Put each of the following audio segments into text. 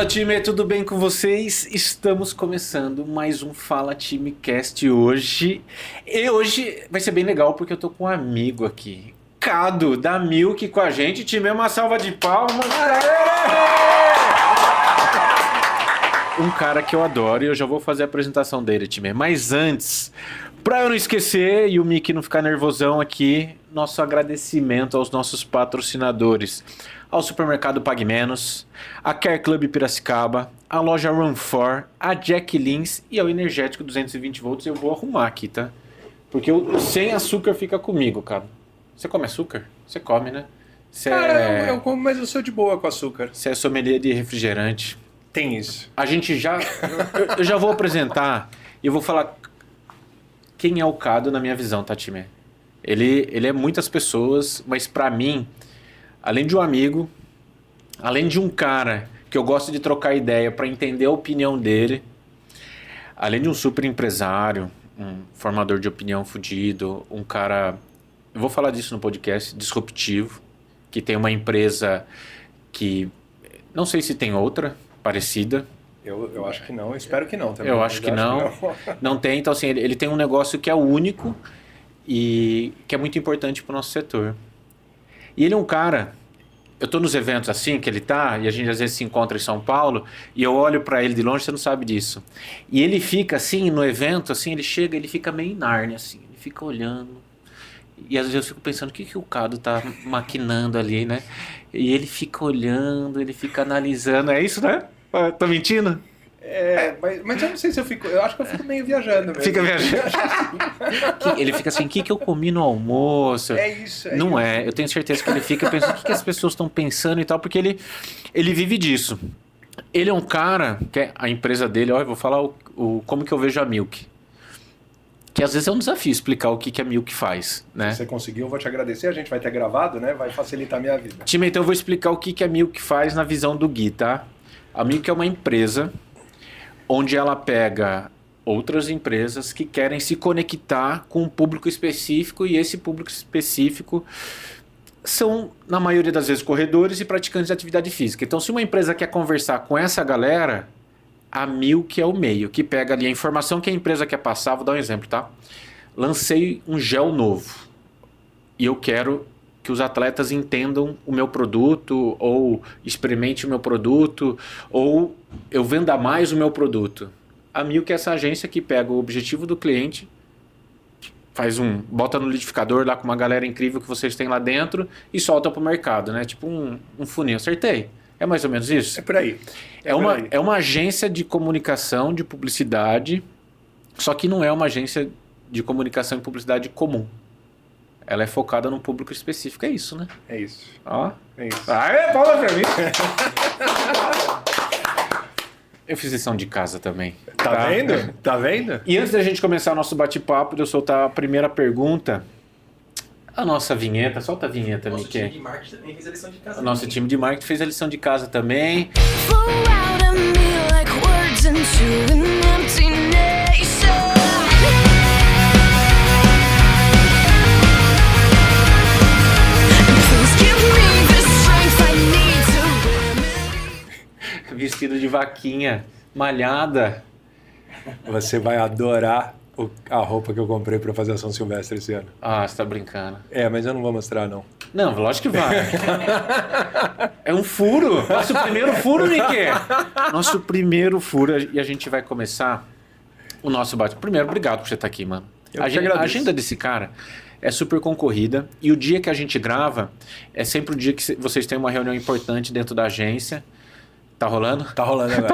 time, tudo bem com vocês? Estamos começando mais um Fala Time Cast hoje. E hoje vai ser bem legal porque eu tô com um amigo aqui, Cado, da Milk, com a gente. Time, uma salva de palmas. Um cara que eu adoro e eu já vou fazer a apresentação dele, time. Mas antes, pra eu não esquecer e o Mickey não ficar nervosão aqui, nosso agradecimento aos nossos patrocinadores. Ao Supermercado Pague Menos, a Care Club Piracicaba, a loja Run4, a Jack Lins e ao Energético 220 volts. Eu vou arrumar aqui, tá? Porque sem açúcar fica comigo, cara. Você come açúcar? Você come, né? Cara, eu como, mas eu sou de boa com açúcar. Você é sommelier de refrigerante. Tem isso. A gente já... eu já vou apresentar e eu vou falar quem é o Cado na minha visão, tá, time? Ele é muitas pessoas, mas pra mim... Além de um amigo, além de um cara que eu gosto de trocar ideia para entender a opinião dele, além de um super empresário, um formador de opinião fudido, um cara, eu vou falar disso no podcast, disruptivo, que tem uma empresa que, não sei se tem outra parecida. Eu acho que não, eu espero que não também. Eu acho que não. Não tem, então assim, ele tem um negócio que é único e que é muito importante para o nosso setor. E ele é um cara, eu tô nos eventos assim que ele tá, e a gente às vezes se encontra em São Paulo, e eu olho pra ele de longe, você não sabe disso. E ele fica assim, no evento, assim, ele chega, ele fica meio em Nárnia, assim, ele fica olhando. E às vezes eu fico pensando, o que o Cado tá maquinando ali, né? E ele fica olhando, ele fica analisando, é isso, né? Tô mentindo? Mas eu não sei se eu fico. Eu acho que eu fico meio viajando mesmo. Fica viajando. Ele fica assim, o que eu comi no almoço? É isso. Não é, eu tenho certeza que ele fica pensando o que as pessoas estão pensando e tal, porque ele vive disso. Ele é um cara, que a empresa dele, ó, eu vou falar como que eu vejo a Milk. Que às vezes é um desafio explicar o que a Milk faz, né? Se você conseguiu, eu vou te agradecer. A gente vai ter gravado, né? Vai facilitar a minha vida. Time, então eu vou explicar o que a Milk faz na visão do Gui, tá? A Milk é uma empresa onde ela pega outras empresas que querem se conectar com um público específico, e esse público específico são, na maioria das vezes, corredores e praticantes de atividade física. Então, se uma empresa quer conversar com essa galera, a Milk é o meio, que pega ali a informação que a empresa quer passar. Vou dar um exemplo, tá? Lancei um gel novo e eu quero que os atletas entendam o meu produto, ou experimente o meu produto, ou eu venda mais o meu produto. A Milk é essa agência que pega o objetivo do cliente, bota no liquidificador lá com uma galera incrível que vocês têm lá dentro e solta pro mercado, né? Tipo um funil. Acertei? É mais ou menos isso? É por aí. É uma agência de comunicação, de publicidade, só que não é uma agência de comunicação e publicidade comum. Ela é focada num público específico, é isso, né? É isso. Ó. É isso. Palma pra mim. Eu fiz lição de casa também. Tá vendo? Tá vendo? E antes da gente começar o nosso bate-papo, de eu soltar a primeira pergunta, a nossa vinheta, solta a vinheta, Nosso Mickey. time de marketing também fez a lição de casa. O nosso time de marketing fez a lição de casa também. Vestido de vaquinha, malhada. Você vai adorar a roupa que eu comprei pra fazer a São Silvestre esse ano. Ah, você tá brincando. Mas eu não vou mostrar, não. Não, lógico que vai. É um furo. Nosso primeiro furo, Mickey. Nosso primeiro furo. E a gente vai começar o nosso bate. Primeiro, obrigado por você estar aqui, mano. A agenda desse cara é super concorrida. E o dia que a gente grava é sempre o dia que vocês têm uma reunião importante dentro da agência. Tá rolando? Tá rolando agora.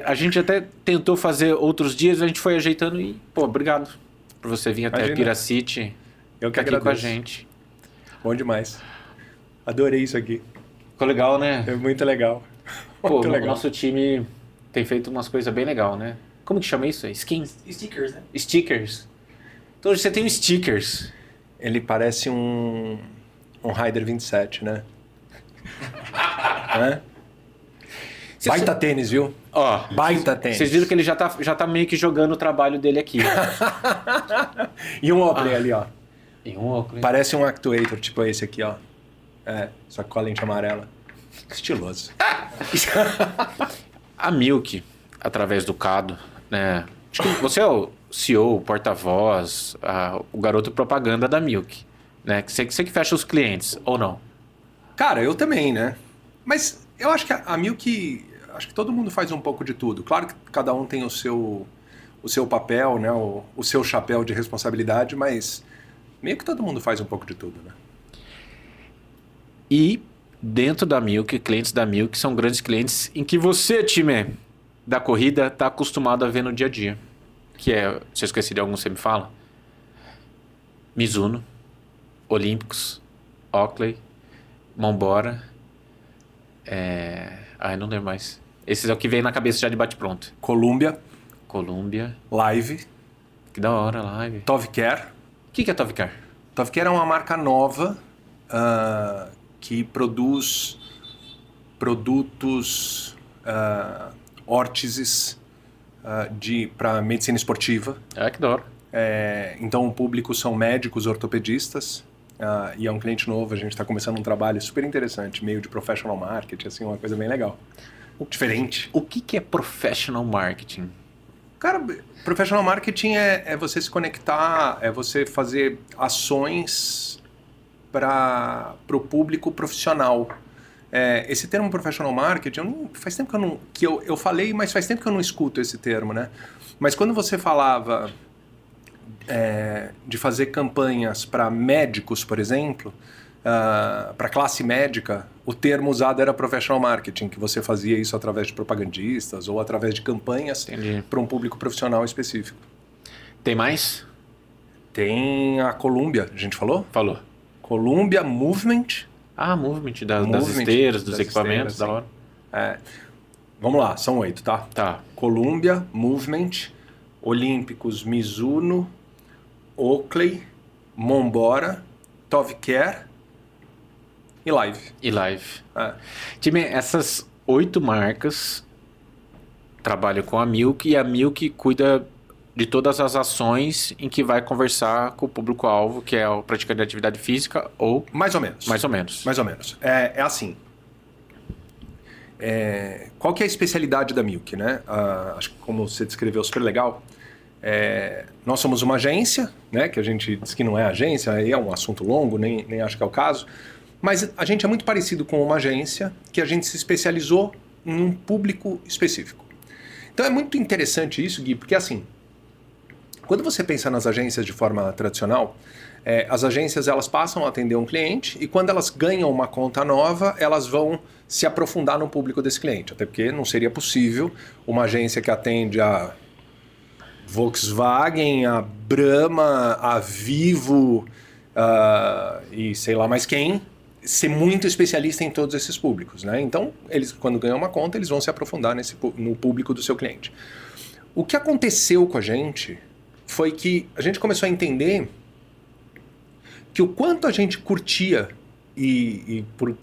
A gente até tentou fazer outros dias, a gente foi ajeitando e, obrigado por você vir até Piracity. Eu que aqui agradeço. Com a gente. Bom demais. Adorei isso aqui. Ficou legal, né? É muito legal. Muito legal. O nosso time tem feito umas coisas bem legais, né? Como que chama isso? Stickers, né? Stickers. Então você tem stickers. Ele parece um Raider 27, né? Baita tênis, viu? Ó, baita tênis. Vocês viram que ele já tá meio que jogando o trabalho dele aqui. E um Oakley ali, ó. E um Oakley. Parece um actuator, tipo esse aqui, ó. Só que com a lente amarela. Estiloso. A Milk, através do Cado, né? Acho que você é o CEO, o porta-voz, o garoto propaganda da Milk, né? Você que fecha os clientes, ou não? Cara, eu também, né? Mas eu acho que a Milk... Acho que todo mundo faz um pouco de tudo. Claro que cada um tem o seu papel, né? O seu chapéu de responsabilidade, mas meio que todo mundo faz um pouco de tudo, né? E dentro da Milk, clientes da Milk são grandes clientes em que você, time da corrida, está acostumado a ver no dia a dia. Que é, se eu esqueci de algum, você me fala? Mizuno, Olímpicos, Oakley, Monbora. Ai, não lembro mais. Esses é o que vem na cabeça já de bate-pronto. Columbia, Columbia. Live, Que da hora, Live. Tovcare. O que é Tovcar? Tovcare é uma marca nova que produz produtos órteses para medicina esportiva. Que da hora. Então o público são médicos, ortopedistas, e é um cliente novo. A gente está começando um trabalho super interessante, meio de professional marketing, assim, uma coisa bem legal. Diferente. O que é professional marketing? Cara, professional marketing é você se conectar, é você fazer ações para o público profissional. Esse termo professional marketing, faz tempo que eu falei, mas faz tempo que eu não escuto esse termo, né? Mas quando você falava de fazer campanhas para médicos, por exemplo, para classe médica, o termo usado era professional marketing, que você fazia isso através de propagandistas ou através de campanhas para um público profissional específico. Tem mais? Tem a Columbia, a gente falou? Falou. Columbia Movement. Movement das esteiras, dos equipamentos, esteiras, da hora. Vamos lá, são 8, tá? Tá. Columbia, Movement, Olímpicos, Mizuno, Oakley, Monbora, Tovcare e Live. Time, essas 8 marcas trabalham com a Milk e a Milk cuida de todas as ações em que vai conversar com o público-alvo, que é o praticante de atividade física ou... Mais ou menos. Mais ou menos. Mais ou menos. É assim. Qual que é a especialidade da Milk, né? Acho que como você descreveu super legal, nós somos uma agência, né? Que a gente diz que não é agência, aí é um assunto longo, nem acho que é o caso. Mas a gente é muito parecido com uma agência que a gente se especializou em um público específico. Então é muito interessante isso, Gui, porque assim, quando você pensa nas agências de forma tradicional, as agências elas passam a atender um cliente e quando elas ganham uma conta nova, elas vão se aprofundar no público desse cliente. Até porque não seria possível uma agência que atende a Volkswagen, a Brahma, a Vivo e sei lá mais quem, ser muito especialista em todos esses públicos, né? Então, eles, quando ganham uma conta, eles vão se aprofundar no público do seu cliente. O que aconteceu com a gente foi que a gente começou a entender que o quanto a gente curtia,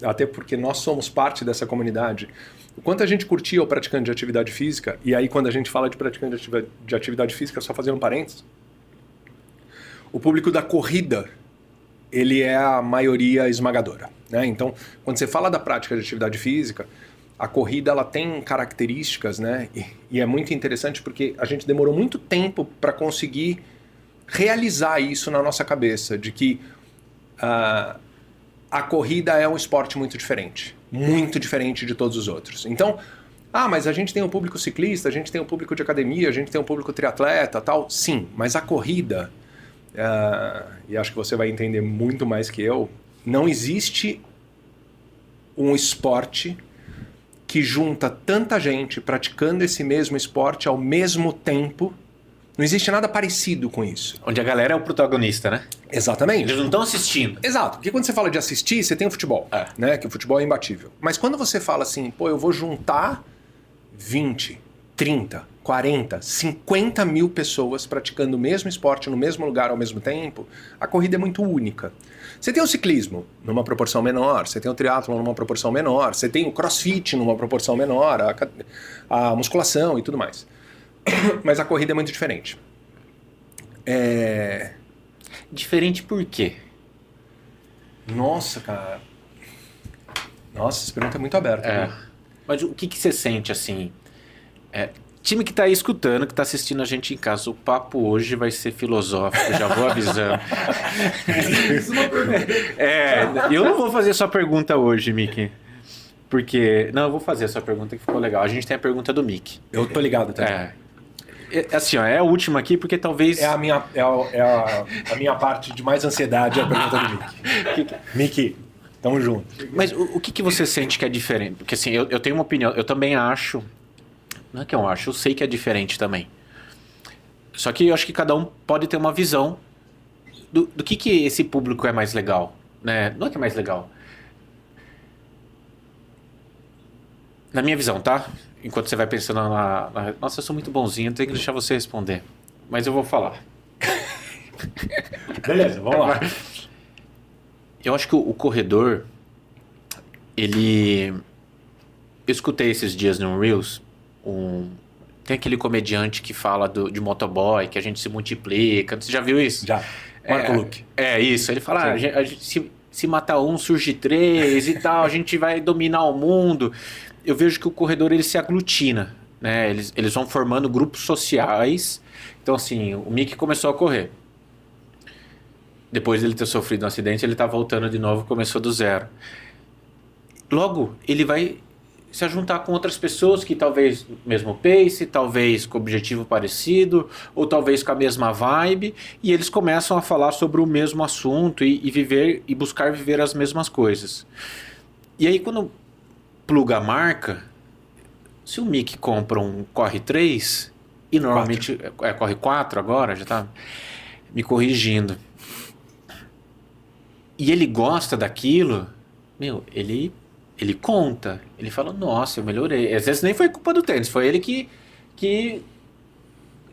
até porque nós somos parte dessa comunidade, o quanto a gente curtia o praticante de atividade física, e aí quando a gente fala de praticante de atividade física, só fazendo um parênteses, o público da corrida, ele é a maioria esmagadora, né? Então, quando você fala da prática de atividade física, a corrida ela tem características, né? E é muito interessante porque a gente demorou muito tempo para conseguir realizar isso na nossa cabeça, de que a corrida é um esporte muito diferente de todos os outros. Então, mas a gente tem um público ciclista, a gente tem um público de academia, a gente tem um público triatleta, tal. Sim, mas a corrida, e acho que você vai entender muito mais que eu, não existe um esporte que junta tanta gente praticando esse mesmo esporte ao mesmo tempo. Não existe nada parecido com isso. Onde a galera é o protagonista, né? Exatamente. Eles não estão assistindo. Exato, porque quando você fala de assistir, você tem o futebol, né? Que o futebol é imbatível. Mas quando você fala assim, eu vou juntar 20, 30, 40, 50 mil pessoas praticando o mesmo esporte no mesmo lugar ao mesmo tempo, a corrida é muito única. Você tem o ciclismo numa proporção menor, você tem o triatlon numa proporção menor, você tem o crossfit numa proporção menor, a musculação e tudo mais. Mas a corrida é muito diferente. Diferente por quê? Nossa, cara. Nossa, essa pergunta é muito aberta. É. Né? Mas o que você sente, assim? Time que tá aí escutando, que tá assistindo a gente em casa, o papo hoje vai ser filosófico, já vou avisando. Isso é uma pergunta. Eu não vou fazer sua pergunta hoje, Mickey. Porque... Não, eu vou fazer a sua pergunta que ficou legal. A gente tem a pergunta do Mickey. Eu tô ligado também. Assim, ó, é a última aqui, porque talvez... É a minha parte de mais ansiedade, é a pergunta do Mickey. Mickey, tamo junto. Mas o que você sente que é diferente? Porque assim, eu tenho uma opinião, eu também acho... Não é que eu acho, eu sei que é diferente também. Só que eu acho que cada um pode ter uma visão do que esse público é mais legal, né? Não é que é mais legal. Na minha visão, tá? Enquanto você vai pensando Nossa, eu sou muito bonzinho, tenho que deixar você responder. Mas eu vou falar. Beleza, vamos lá. Eu acho que o corredor, ele... Eu escutei esses dias no Reels, tem aquele comediante que fala de motoboy, que a gente se multiplica. Você já viu isso? Já. Marco Luque. Isso. Ele fala, a gente, se matar um, surge três e tal, a gente vai dominar o mundo. Eu vejo que o corredor, ele se aglutina, né? Eles vão formando grupos sociais. Então, assim, o Mickey começou a correr. Depois dele ter sofrido um acidente, ele tá voltando de novo, começou do zero. Logo, ele vai se juntar com outras pessoas que talvez no mesmo pace, talvez com objetivo parecido, ou talvez com a mesma vibe, e eles começam a falar sobre o mesmo assunto e viver e buscar viver as mesmas coisas. E aí quando pluga a marca, se o Mickey compra um Corre 3, e normalmente Corre 4 agora, já tá me corrigindo, e ele gosta daquilo, ele conta, ele fala, nossa, eu melhorei. Às vezes nem foi culpa do tênis, foi ele que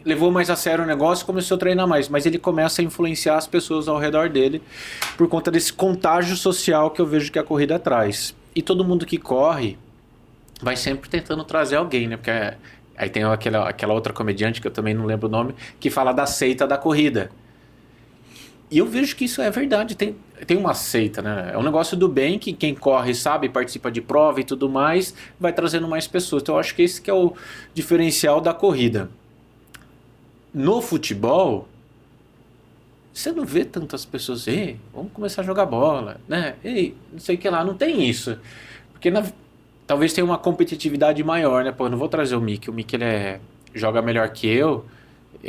levou mais a sério o negócio e começou a treinar mais. Mas ele começa a influenciar as pessoas ao redor dele por conta desse contágio social que eu vejo que a corrida traz. E todo mundo que corre vai sempre tentando trazer alguém, né? Porque aí tem aquela outra comediante, que eu também não lembro o nome, que fala da seita da corrida. E eu vejo que isso é verdade, tem uma seita, né? É um negócio do bem que quem corre sabe, participa de prova e tudo mais, vai trazendo mais pessoas. Então eu acho que esse que é o diferencial da corrida. No futebol, você não vê tantas pessoas, vamos começar a jogar bola, né? Não sei o que lá, não tem isso. Porque talvez tenha uma competitividade maior, né? Pô, eu não vou trazer o Mickey ele joga melhor que eu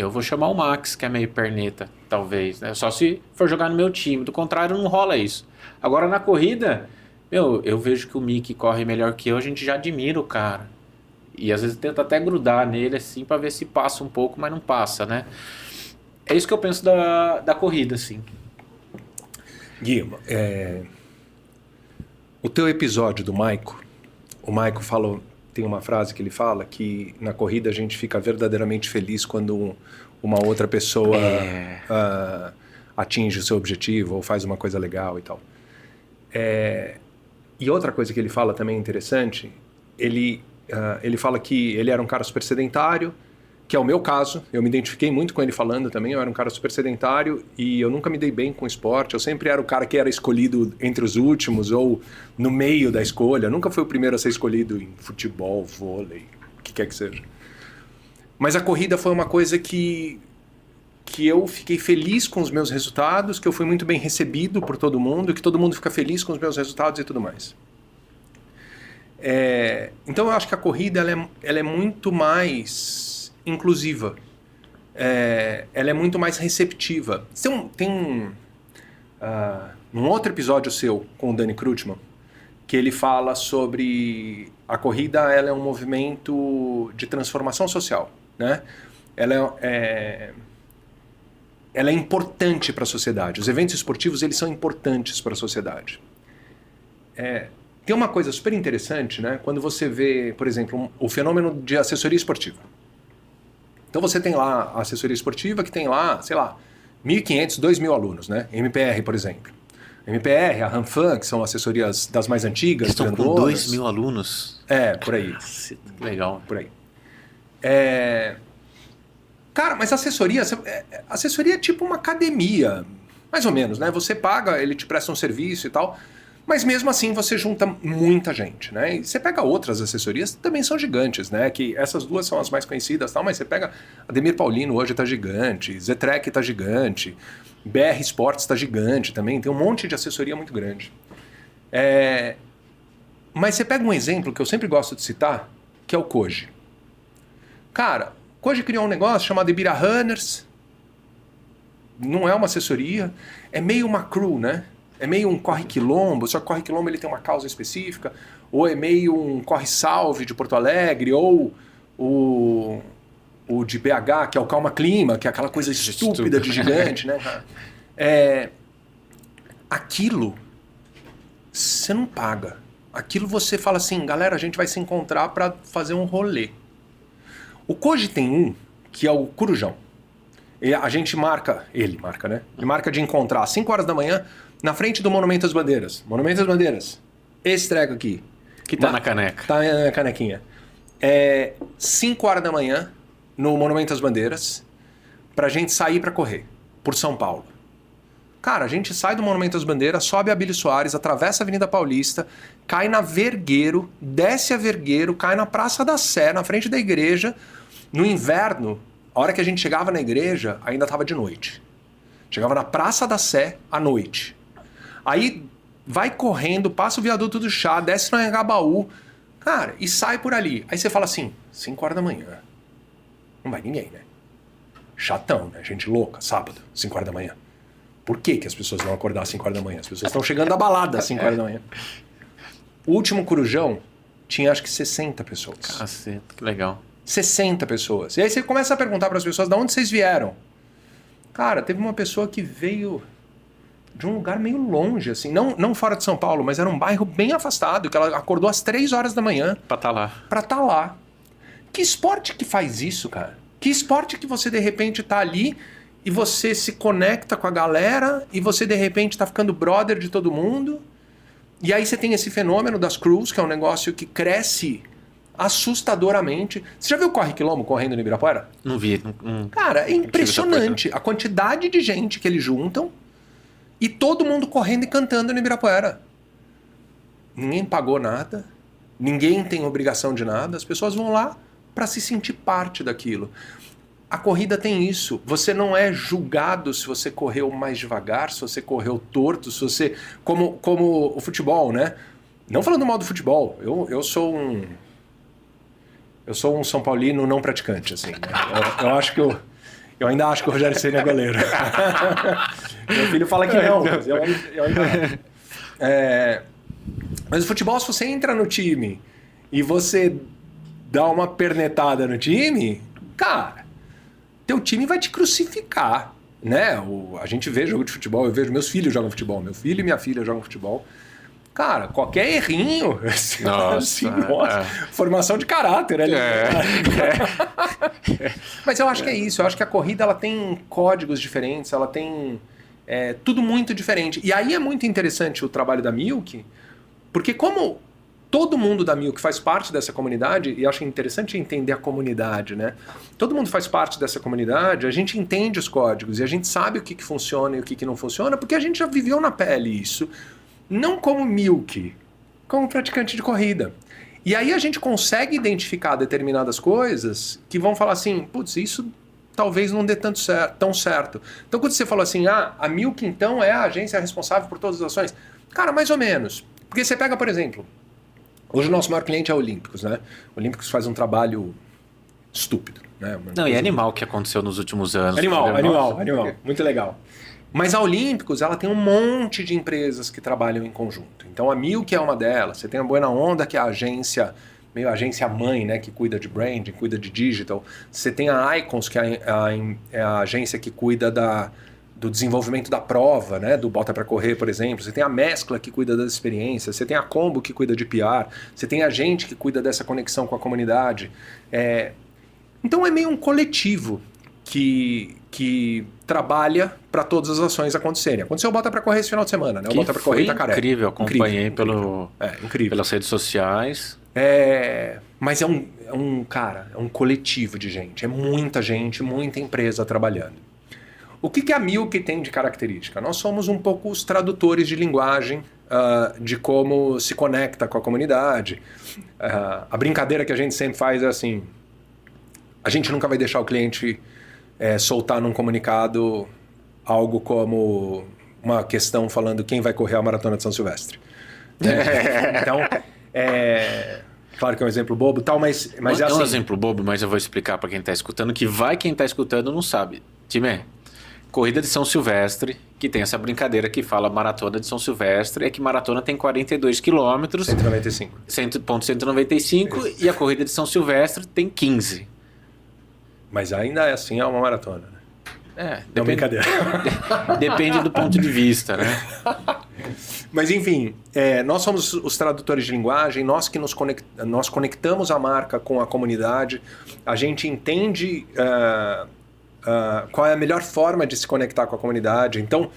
vou chamar o Max, que é meio perneta, talvez, né? Só se for jogar no meu time. Do contrário, não rola isso. Agora, na corrida, eu vejo que o Mickey corre melhor que eu, a gente já admira o cara. E às vezes tenta até grudar nele, assim, pra ver se passa um pouco, mas não passa, né? É isso que eu penso da corrida, assim. Gui, o teu episódio do Maico, o Maico falou... Tem uma frase que ele fala que na corrida a gente fica verdadeiramente feliz quando uma outra pessoa atinge o seu objetivo ou faz uma coisa legal e tal. E outra coisa que ele fala também interessante, ele fala que ele era um cara super sedentário, que é o meu caso, eu me identifiquei muito com ele falando também, eu era um cara super sedentário e eu nunca me dei bem com esporte, eu sempre era o cara que era escolhido entre os últimos ou no meio da escolha, nunca fui o primeiro a ser escolhido em futebol, vôlei, o que quer que seja. Mas a corrida foi uma coisa que eu fiquei feliz com os meus resultados, que eu fui muito bem recebido por todo mundo, que todo mundo fica feliz com os meus resultados e tudo mais. Então eu acho que a corrida ela é muito mais inclusiva, ela é muito mais receptiva. Tem um outro episódio seu com o Dani Krutman que ele fala sobre a corrida, ela é um movimento de transformação social, né? Ela é importante para a sociedade. Os eventos esportivos eles são importantes para a sociedade. Tem uma coisa super interessante, né? Quando você vê, por exemplo, o fenômeno de assessoria esportiva. Então você tem lá a assessoria esportiva que tem lá, sei lá, 1.500, 2.000 alunos, né? MPR, por exemplo. MPR, a Ranfan, que são assessorias das mais antigas. Eles estão com 2.000 alunos? Por aí. Legal. Por aí. Cara, mas assessoria é tipo uma academia, mais ou menos, né? Você paga, ele te presta um serviço e tal, Mas mesmo assim você junta muita gente, né? E você pega outras assessorias que também são gigantes, né? Que essas duas são as mais conhecidas, tal, mas você pega Ademir Paulino hoje tá gigante, Zetrec tá gigante, BR Sports tá gigante também, tem um monte de assessoria muito grande. Mas você pega um exemplo que eu sempre gosto de citar, que é o Koji. Cara, o Koji criou um negócio chamado Ibira Runners, não é uma assessoria, é meio uma crew, né? É meio um corre-quilombo, só que corre-quilombo ele tem uma causa específica, ou é meio um corre-salve de Porto Alegre, ou o de BH, que é o Calma Clima, que é aquela coisa estúpida de gigante, né, cara? Aquilo, você não paga. Aquilo você fala assim, galera, a gente vai se encontrar para fazer um rolê. O Koji tem um, que é o Corujão. E a gente marca, ele marca, né? Ele marca de encontrar às 5 horas da manhã, na frente do Monumento às Bandeiras. Monumento às Bandeiras. Esse treco aqui. Que tá na caneca. Tá na canequinha. 5 horas da manhã, no Monumento às Bandeiras, pra gente sair pra correr, por São Paulo. Cara, a gente sai do Monumento às Bandeiras, sobe a Abílio Soares, atravessa a Avenida Paulista, cai na Vergueiro, desce a Vergueiro, cai na Praça da Sé, na frente da igreja. No inverno, a hora que a gente chegava na igreja, ainda tava de noite. Chegava na Praça da Sé à noite. Aí vai correndo, passa o viaduto do Chá, desce no Anhangabaú, cara, e sai por ali. Aí você fala assim, 5 horas da manhã. Não vai ninguém, né? Chatão, né? Gente louca, sábado, 5 horas da manhã. Por que as pessoas vão acordar às 5 horas da manhã? As pessoas estão chegando da balada às 5 horas da manhã. O último Corujão tinha acho que 60 pessoas. Caceta, que legal. 60 pessoas. E aí você começa a perguntar para as pessoas, de onde vocês vieram? Cara, teve uma pessoa que veio de um lugar meio longe, assim, não fora de São Paulo, mas era um bairro bem afastado, que ela acordou às 3 horas da manhã. Pra tá lá. Pra tá lá. Que esporte que faz isso, cara? Que esporte que você, de repente, tá ali e você se conecta com a galera e você, de repente, tá ficando brother de todo mundo. E aí você tem esse fenômeno das crews, que é um negócio que cresce assustadoramente. Você já viu o Corre-Quilombo correndo no Ibirapuera? Não vi. Cara, é impressionante a quantidade de gente que eles juntam e todo mundo correndo e cantando no Ibirapuera. Ninguém pagou nada, ninguém tem obrigação de nada, as pessoas vão lá para se sentir parte daquilo. A corrida tem isso, você não é julgado se você correu mais devagar, se você correu torto, se você... Como o futebol, né? Não falando mal do futebol, eu sou um São Paulino não praticante, assim. Né? Eu acho que eu ainda acho que o Rogério Ceni é goleiro. Meu filho fala que não, mas eu ainda... Mas o futebol, se você entra no time e você dá uma pernetada no time, cara, teu time vai te crucificar, né? A gente vê jogo de futebol, eu vejo meus filhos jogam futebol, meu filho e minha filha jogam futebol. Cara, qualquer errinho, nossa, formação de caráter ali. Mas eu acho que é isso, eu acho que a corrida ela tem códigos diferentes, ela tem tudo muito diferente. E aí é muito interessante o trabalho da Milk, porque como todo mundo da Milk faz parte dessa comunidade, e acho interessante entender a comunidade, né? Todo mundo faz parte dessa comunidade, a gente entende os códigos e a gente sabe o que funciona e o que não funciona, porque a gente já viveu na pele isso. Não como Milk, como praticante de corrida. E aí a gente consegue identificar determinadas coisas que vão falar assim, putz, isso talvez não dê tão certo. Então quando você falou assim, a Milk então é a agência responsável por todas as ações, cara, mais ou menos. Porque você pega, por exemplo, hoje o nosso maior cliente é a Olímpicos, né? O Olímpicos faz um trabalho estúpido, né? Não, e é animal o que aconteceu nos últimos anos. Animal. Muito legal. Mas a Olímpicos, ela tem um monte de empresas que trabalham em conjunto. Então a Milk é uma delas. Você tem a Buena Onda, que é a agência, meio agência mãe, né? Que cuida de branding, cuida de digital. Você tem a Icons, que é a agência que cuida do desenvolvimento da prova, né? Do Bota Pra Correr, por exemplo. Você tem a Mescla, que cuida das experiências. Você tem a Combo, que cuida de PR. Você tem a gente que cuida dessa conexão com a comunidade. Então é meio um coletivo que trabalha para todas as ações acontecerem. Aconteceu o Bota Pra Correr esse final de semana, né? O Bota Pra Correr Itacaré. Incrível, acompanhei incrível. Incrível. Pelas redes sociais. Mas é um coletivo de gente, é muita gente, muita empresa trabalhando. O que a Milk tem de característica? Nós somos um pouco os tradutores de linguagem, de como se conecta com a comunidade. A brincadeira que a gente sempre faz é assim, a gente nunca vai deixar o cliente soltar num comunicado algo como uma questão falando quem vai correr a Maratona de São Silvestre. Então, claro que é um exemplo bobo e tal, mas É assim... um exemplo bobo, mas eu vou explicar para quem está escutando, que quem está escutando não sabe. Time, corrida de São Silvestre, que tem essa brincadeira que fala maratona de São Silvestre, é que maratona tem 42 quilômetros. 195. 195 e a corrida de São Silvestre tem 15. Mas ainda assim é uma maratona, né? Não, brincadeira. Depende do ponto de vista, né? Mas enfim, nós somos os tradutores de linguagem, nós que nós conectamos a marca com a comunidade, a gente entende qual é a melhor forma de se conectar com a comunidade. Então,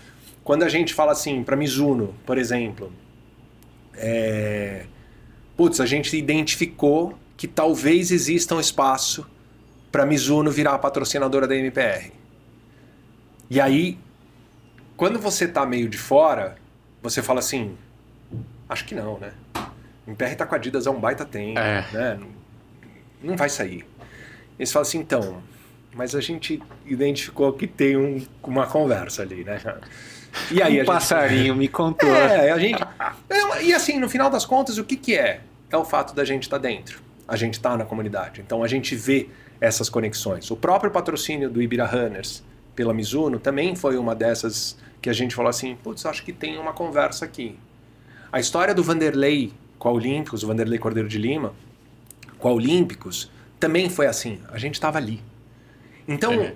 quando a gente fala assim, para Mizuno, por exemplo, a gente identificou que talvez exista um espaço para Mizuno virar a patrocinadora da MPR. E aí, quando você tá meio de fora, você fala assim, acho que não, né? MPR tá com a Adidas há um baita tempo, né? Não vai sair. Eles falam assim, então, mas a gente identificou que tem uma conversa ali, né? E aí passarinho me contou. E assim, no final das contas, o que é? É o fato da gente estar dentro. A gente tá na comunidade. Então a gente vê essas conexões. O próprio patrocínio do Ibira Runners pela Mizuno também foi uma dessas que a gente falou assim, acho que tem uma conversa aqui. A história do Vanderlei com a Olímpicos, o Vanderlei Cordeiro de Lima, com a Olímpicos, também foi assim. A gente estava ali. Então,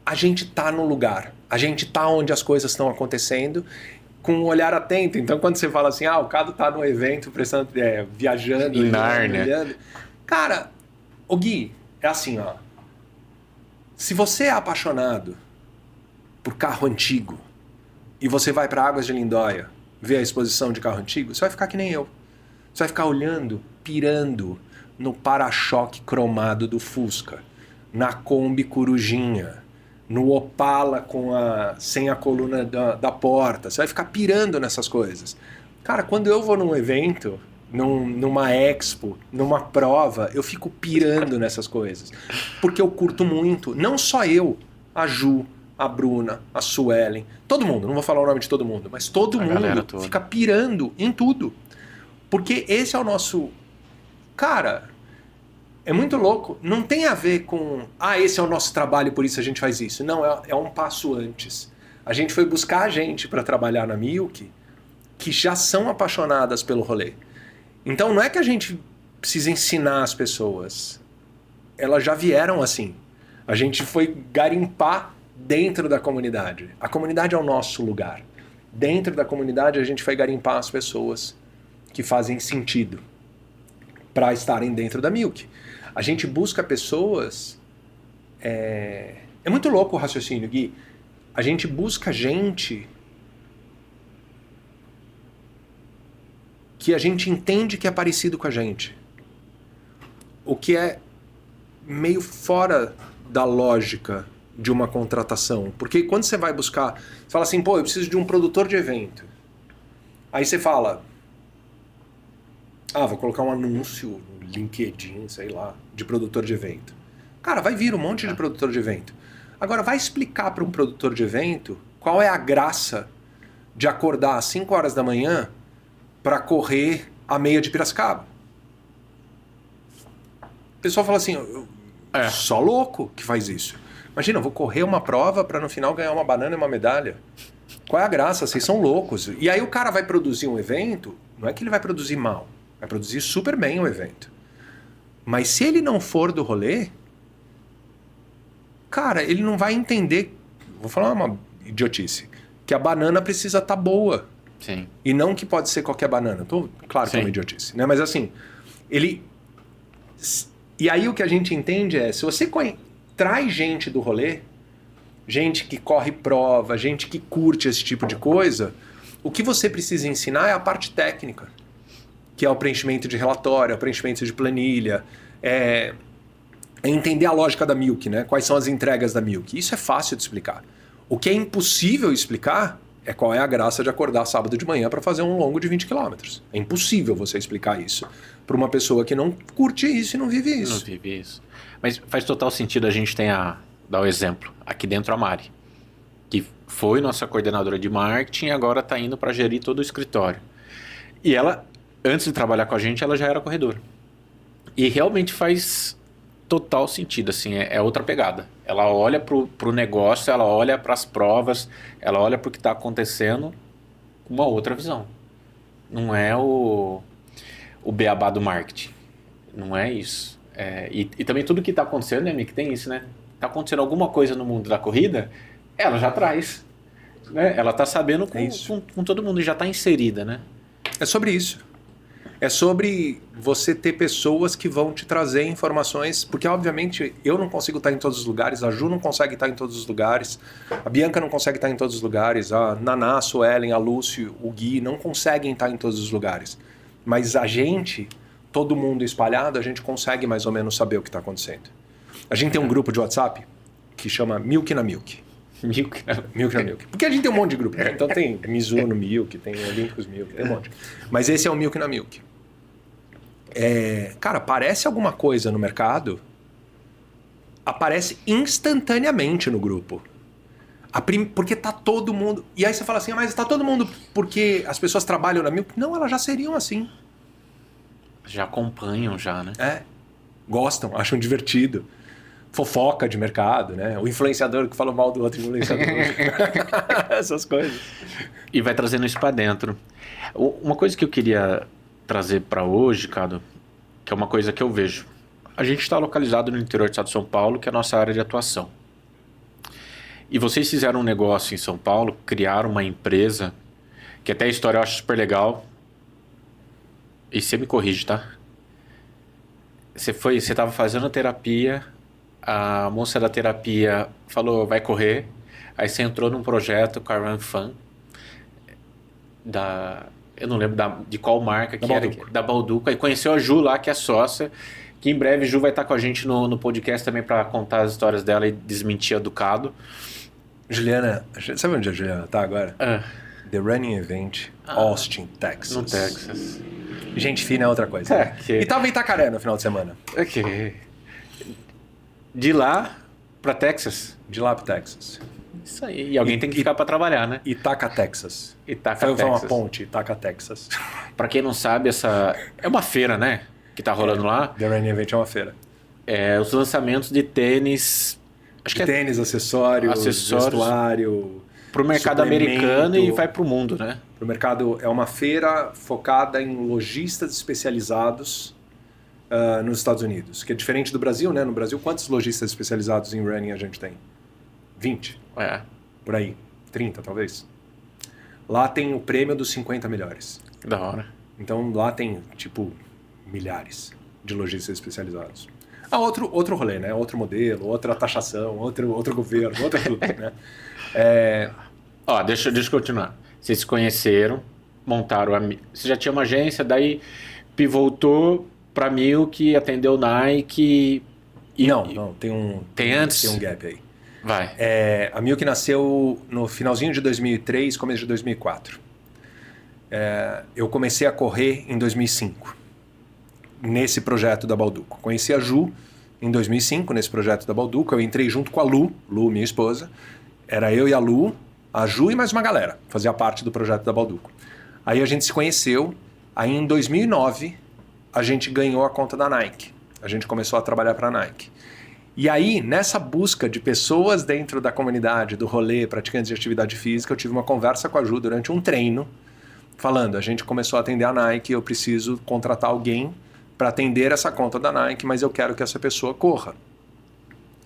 a gente tá no lugar. A gente tá onde as coisas estão acontecendo com um olhar atento. Então, quando você fala assim, o Cado tá no evento, viajando, em Nárnia. Cara, o Gui, é assim, se você é apaixonado por carro antigo e você vai para Águas de Lindóia ver a exposição de carro antigo, você vai ficar que nem eu. Você vai ficar olhando, pirando no para-choque cromado do Fusca, na Kombi Corujinha, no Opala sem a coluna da porta. Você vai ficar pirando nessas coisas. Cara, quando eu vou num evento, numa expo, numa prova, eu fico pirando nessas coisas. Porque eu curto muito, não só eu, a Ju, a Bruna, a Suelen, todo mundo, não vou falar o nome de todo mundo, mas todo mundo fica pirando em tudo. Porque esse é o nosso... Cara, é muito louco. Não tem a ver com... esse é o nosso trabalho, por isso a gente faz isso. Não, é um passo antes. A gente foi buscar gente para trabalhar na Milk que já são apaixonadas pelo rolê. Então não é que a gente precisa ensinar as pessoas. Elas já vieram assim. A gente foi garimpar dentro da comunidade. A comunidade é o nosso lugar. Dentro da comunidade a gente foi garimpar as pessoas que fazem sentido para estarem dentro da Milk. A gente busca pessoas... É muito louco o raciocínio, Gui. A gente busca gente que a gente entende que é parecido com a gente. O que é meio fora da lógica de uma contratação. Porque quando você vai buscar... Você fala assim, eu preciso de um produtor de evento. Aí você fala... vou colocar um anúncio no LinkedIn, sei lá, de produtor de evento. Cara, vai vir um monte de produtor de evento. Agora, vai explicar para um produtor de evento qual é a graça de acordar às 5 horas da manhã para correr a meia de Piracicaba. O pessoal fala assim, só louco que faz isso. Imagina, eu vou correr uma prova para no final ganhar uma banana e uma medalha. Qual é a graça? Vocês são loucos. E aí o cara vai produzir um evento, não é que ele vai produzir mal, vai produzir super bem o evento. Mas se ele não for do rolê, cara, ele não vai entender, vou falar uma idiotice, que a banana precisa estar boa. Sim. E não que pode ser qualquer banana. Claro que é uma idiotice, né? Mas assim, e aí o que a gente entende é, se você traz gente do rolê, gente que corre prova, gente que curte esse tipo de coisa, o que você precisa ensinar é a parte técnica, que é o preenchimento de relatório, o preenchimento de planilha, é entender a lógica da Milk, né? Quais são as entregas da Milk. Isso é fácil de explicar. O que é impossível explicar é qual é a graça de acordar sábado de manhã para fazer um longo de 20 quilômetros. É impossível você explicar isso para uma pessoa que não curte isso e não vive isso. Não vive isso. Mas faz total sentido a gente dar o exemplo. Aqui dentro a Mari, que foi nossa coordenadora de marketing e agora está indo para gerir todo o escritório. E ela, antes de trabalhar com a gente, ela já era corredora. E realmente faz total sentido, assim, é outra pegada. Ela olha pro negócio, ela olha para as provas, ela olha para o que está acontecendo com uma outra visão. Não é o beabá do marketing. Não é isso. E também tudo que está acontecendo, né, Mick, tem isso, né? Está acontecendo alguma coisa no mundo da corrida, ela já traz. Né? Ela está sabendo com todo mundo e já está inserida, né? É sobre isso. É sobre você ter pessoas que vão te trazer informações, porque obviamente eu não consigo estar em todos os lugares, a Ju não consegue estar em todos os lugares, a Bianca não consegue estar em todos os lugares, a Naná, a Suelen, a Lúcio, o Gui não conseguem estar em todos os lugares. Mas a gente, todo mundo espalhado, a gente consegue mais ou menos saber o que está acontecendo. A gente tem um grupo de WhatsApp que chama Milk na Milk. Milk na Milk. Porque a gente tem um monte de grupo. Né? Então tem Mizuno Milk, tem Olímpicos Milk, tem um monte. Mas esse é o Milk na Milk. Cara, aparece alguma coisa no mercado, aparece instantaneamente no grupo. Porque tá todo mundo... E aí você fala assim, mas tá todo mundo porque as pessoas trabalham na Milk? Não, elas já seriam assim. Já acompanham já, né? Gostam, acham divertido. Fofoca de mercado, né? O influenciador que fala mal do outro influenciador. Essas coisas. E vai trazendo isso para dentro. Uma coisa que eu queria trazer para hoje, Cado, que é uma coisa que eu vejo. A gente está localizado no interior do estado de São Paulo, que é a nossa área de atuação. E vocês fizeram um negócio em São Paulo, criaram uma empresa, que até a história eu acho super legal. E você me corrige, tá? Você estava fazendo terapia, a moça da terapia falou, vai correr. Aí você entrou num projeto com a Run Fun, eu não lembro de qual marca que era, da Balduco. Aí conheceu a Ju lá, que é sócia, que em breve Ju vai estar com a gente no podcast também para contar as histórias dela e desmentir a do Cado. Juliana, sabe onde a Juliana tá agora? The Running Event, Austin, Texas. No Texas. Gente fina é outra coisa. E tava em Itacaré no final de semana. De lá para Texas? De lá pro Texas. Isso aí. E alguém tem que ficar para trabalhar, né? Itaca, Texas. Texas. Foi uma ponte, Itaca, Texas. Para quem não sabe, é uma feira, né? Que tá rolando lá. The Running Event é uma feira. Os lançamentos de tênis... Tênis, acessórios, vestuário... Pro mercado americano e vai pro mundo, né? Pro mercado, é uma feira focada em lojistas especializados nos Estados Unidos. Que é diferente do Brasil, né? No Brasil, quantos lojistas especializados em running a gente tem? 20? Por aí. 30, talvez. Lá tem o prêmio dos 50 melhores. Da hora. Então, lá tem, tipo, milhares de lojistas especializados. Outro rolê, né? Outro modelo, outra taxação, outro governo, outro tudo, né? Deixa eu continuar. Vocês se conheceram, montaram você já tinha uma agência, daí pivotou para Milk, atendeu Nike... Não, tem antes? Tem um gap aí. Vai. A Milk nasceu no finalzinho de 2003, começo de 2004. Eu comecei a correr em 2005, nesse projeto da Balduco. Conheci a Ju em 2005, nesse projeto da Balduco. Eu entrei junto com a Lu, minha esposa. Era eu e a Lu, a Ju e mais uma galera. Fazia parte do projeto da Balduco. Aí a gente se conheceu. Aí em 2009, a gente ganhou a conta da Nike. A gente começou a trabalhar para a Nike. E aí, nessa busca de pessoas dentro da comunidade, do rolê, praticantes de atividade física, eu tive uma conversa com a Ju durante um treino, falando, a gente começou a atender a Nike, eu preciso contratar alguém para atender essa conta da Nike, mas eu quero que essa pessoa corra.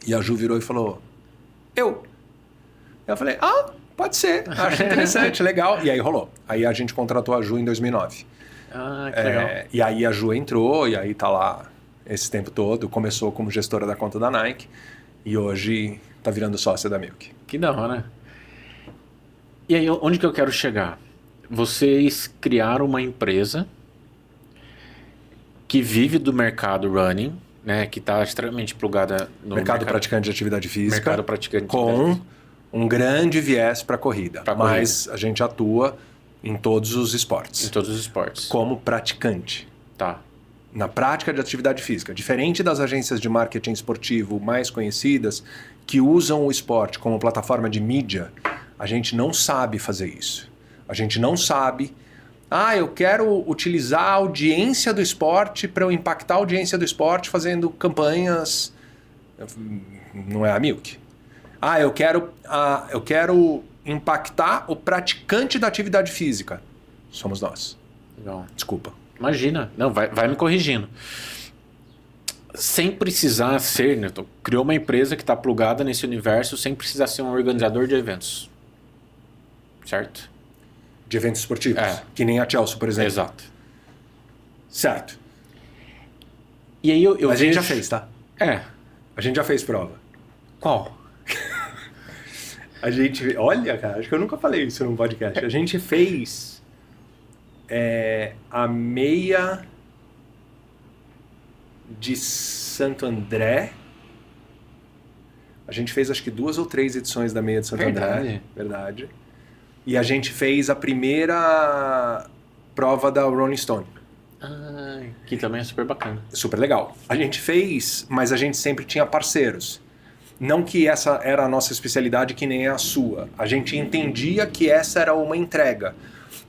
E a Ju virou e falou, eu falei, pode ser, acho interessante, legal. E aí rolou. Aí a gente contratou a Ju em 2009. Que legal. E aí a Ju entrou, e aí tá lá esse tempo todo. Começou como gestora da conta da Nike e hoje tá virando sócia da Milk. Que da hora. E aí, onde que eu quero chegar? Vocês criaram uma empresa que vive do mercado running, né, que está extremamente plugada no mercado praticante de atividade física, mercado praticante com um grande viés para corrida, Pra mas a gente atua em todos os esportes. Em todos os esportes. Como praticante. Tá. Na prática de atividade física. Diferente das agências de marketing esportivo mais conhecidas, que usam o esporte como plataforma de mídia, a gente não sabe fazer isso. A gente não sabe... eu quero utilizar a audiência do esporte para eu impactar a audiência do esporte fazendo campanhas... Não é a Milk. Eu quero impactar o praticante da atividade física. Somos nós. Legal. Desculpa. Imagina. Não, vai me corrigindo. Sem precisar ser, né? Criou uma empresa que está plugada nesse universo sem precisar ser um organizador de eventos. Certo? De eventos esportivos. É. Que nem a Chelsea, por exemplo. Exato. Certo. E aí eu A gente já vejo... fez, tá? É. A gente já fez prova. Qual? A gente... Olha, cara, acho que eu nunca falei isso num podcast. A gente fez a meia de Santo André. A gente fez acho que 2 ou 3 edições da meia de Santo André. Verdade. E a gente fez a primeira prova da Rolling Stone. Que também é super bacana. Super legal. A gente fez, mas a gente sempre tinha parceiros. Não que essa era a nossa especialidade, que nem é a sua. A gente entendia que essa era uma entrega.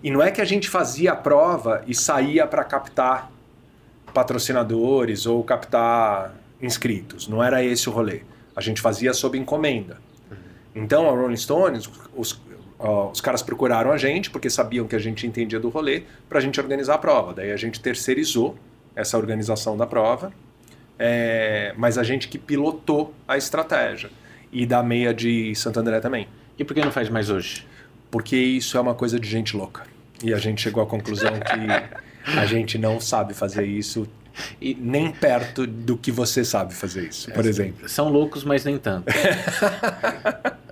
E não é que a gente fazia a prova e saía para captar patrocinadores ou captar inscritos. Não era esse o rolê. A gente fazia sob encomenda. Então, a Rolling Stones, os caras procuraram a gente porque sabiam que a gente entendia do rolê para a gente organizar a prova. Daí a gente terceirizou essa organização da prova, mas a gente que pilotou a estratégia. E da meia de Santo André também. E por que não faz mais hoje? Porque isso é uma coisa de gente louca. E a gente chegou à conclusão que a gente não sabe fazer isso nem perto do que você sabe fazer isso, por exemplo. São loucos, mas nem tanto.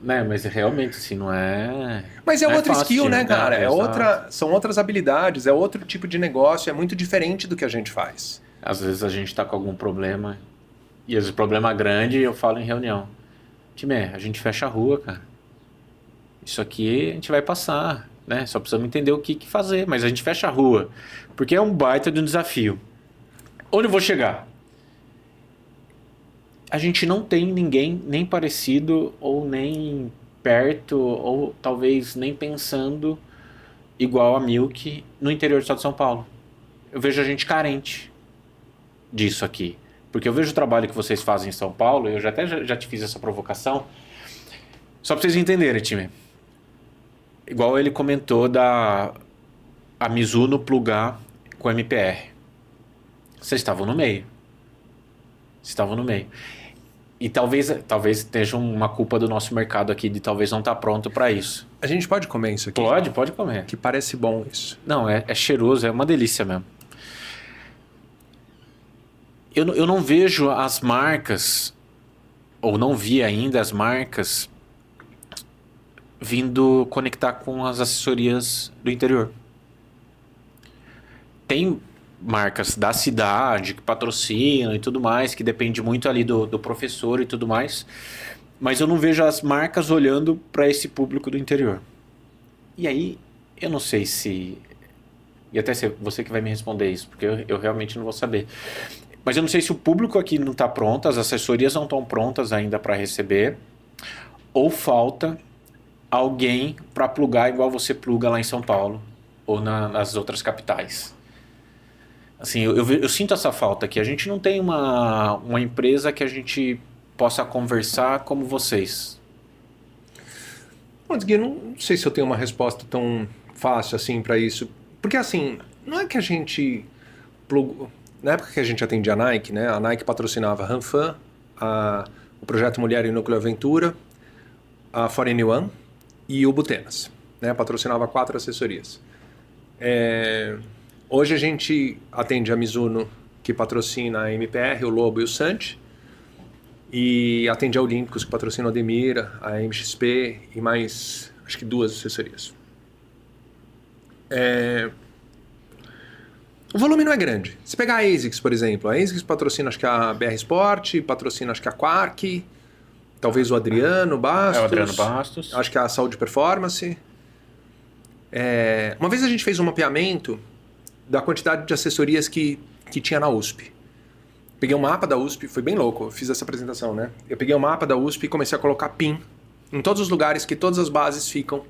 Né? Mas realmente, assim, não é... Mas é outra fácil, skill, né, cara? Exato. São outras habilidades, é outro tipo de negócio, é muito diferente do que a gente faz. Às vezes a gente tá com algum problema, e às vezes problema grande, eu falo em reunião. Time, a gente fecha a rua, cara. Isso aqui a gente vai passar, né? Só precisamos entender o que fazer, mas a gente fecha a rua. Porque é um baita de um desafio. Onde eu vou chegar? A gente não tem ninguém nem parecido, ou nem perto, ou talvez nem pensando igual a Milk no interior do estado de São Paulo. Eu vejo a gente carente disso aqui. Porque eu vejo o trabalho que vocês fazem em São Paulo, eu já te fiz essa provocação, só para vocês entenderem, time. Igual ele comentou a Mizuno plugar com o MPR. Vocês estavam no meio. E talvez esteja uma culpa do nosso mercado aqui de talvez não estar pronto para isso. A gente pode comer isso aqui? Pode comer. Que parece bom isso. Não, é cheiroso, é uma delícia mesmo. Eu não vejo as marcas, ou não vi ainda as marcas vindo conectar com as assessorias do interior. Tem marcas da cidade que patrocinam e tudo mais, que depende muito ali do professor e tudo mais, mas eu não vejo as marcas olhando para esse público do interior. E aí, eu não sei se... E até você que vai me responder isso, porque eu realmente não vou saber. Mas eu não sei se o público aqui não está pronto, as assessorias não estão prontas ainda para receber, ou falta alguém para plugar igual você pluga lá em São Paulo ou nas outras capitais. Assim, eu sinto essa falta aqui. A gente não tem uma empresa que a gente possa conversar como vocês. Mas, Gui, não sei se eu tenho uma resposta tão fácil assim para isso. Porque assim, não é que a gente plugou... Na época que a gente atendia a Nike, né? A Nike patrocinava a Ranfan, o Projeto Mulher e Núcleo Aventura, a 4N1 e o Butenas, né? Patrocinava 4 assessorias. Hoje a gente atende a Mizuno, que patrocina a MPR, o Lobo e o Santi, e atende a Olímpicos, que patrocina a Ademira, a MXP e mais, acho que 2 assessorias. O volume não é grande. Se pegar a ASICS, por exemplo, a ASICS patrocina acho que a BR Sport, patrocina acho que a Quark, talvez o Adriano Bastos. É o Adriano Bastos. Acho que é a Saúde Performance. Uma vez a gente fez um mapeamento da quantidade de assessorias que tinha na USP. Peguei um mapa da USP, foi bem louco, eu fiz essa apresentação, né? Eu peguei um mapa da USP e comecei a colocar PIN em todos os lugares que todas as bases ficam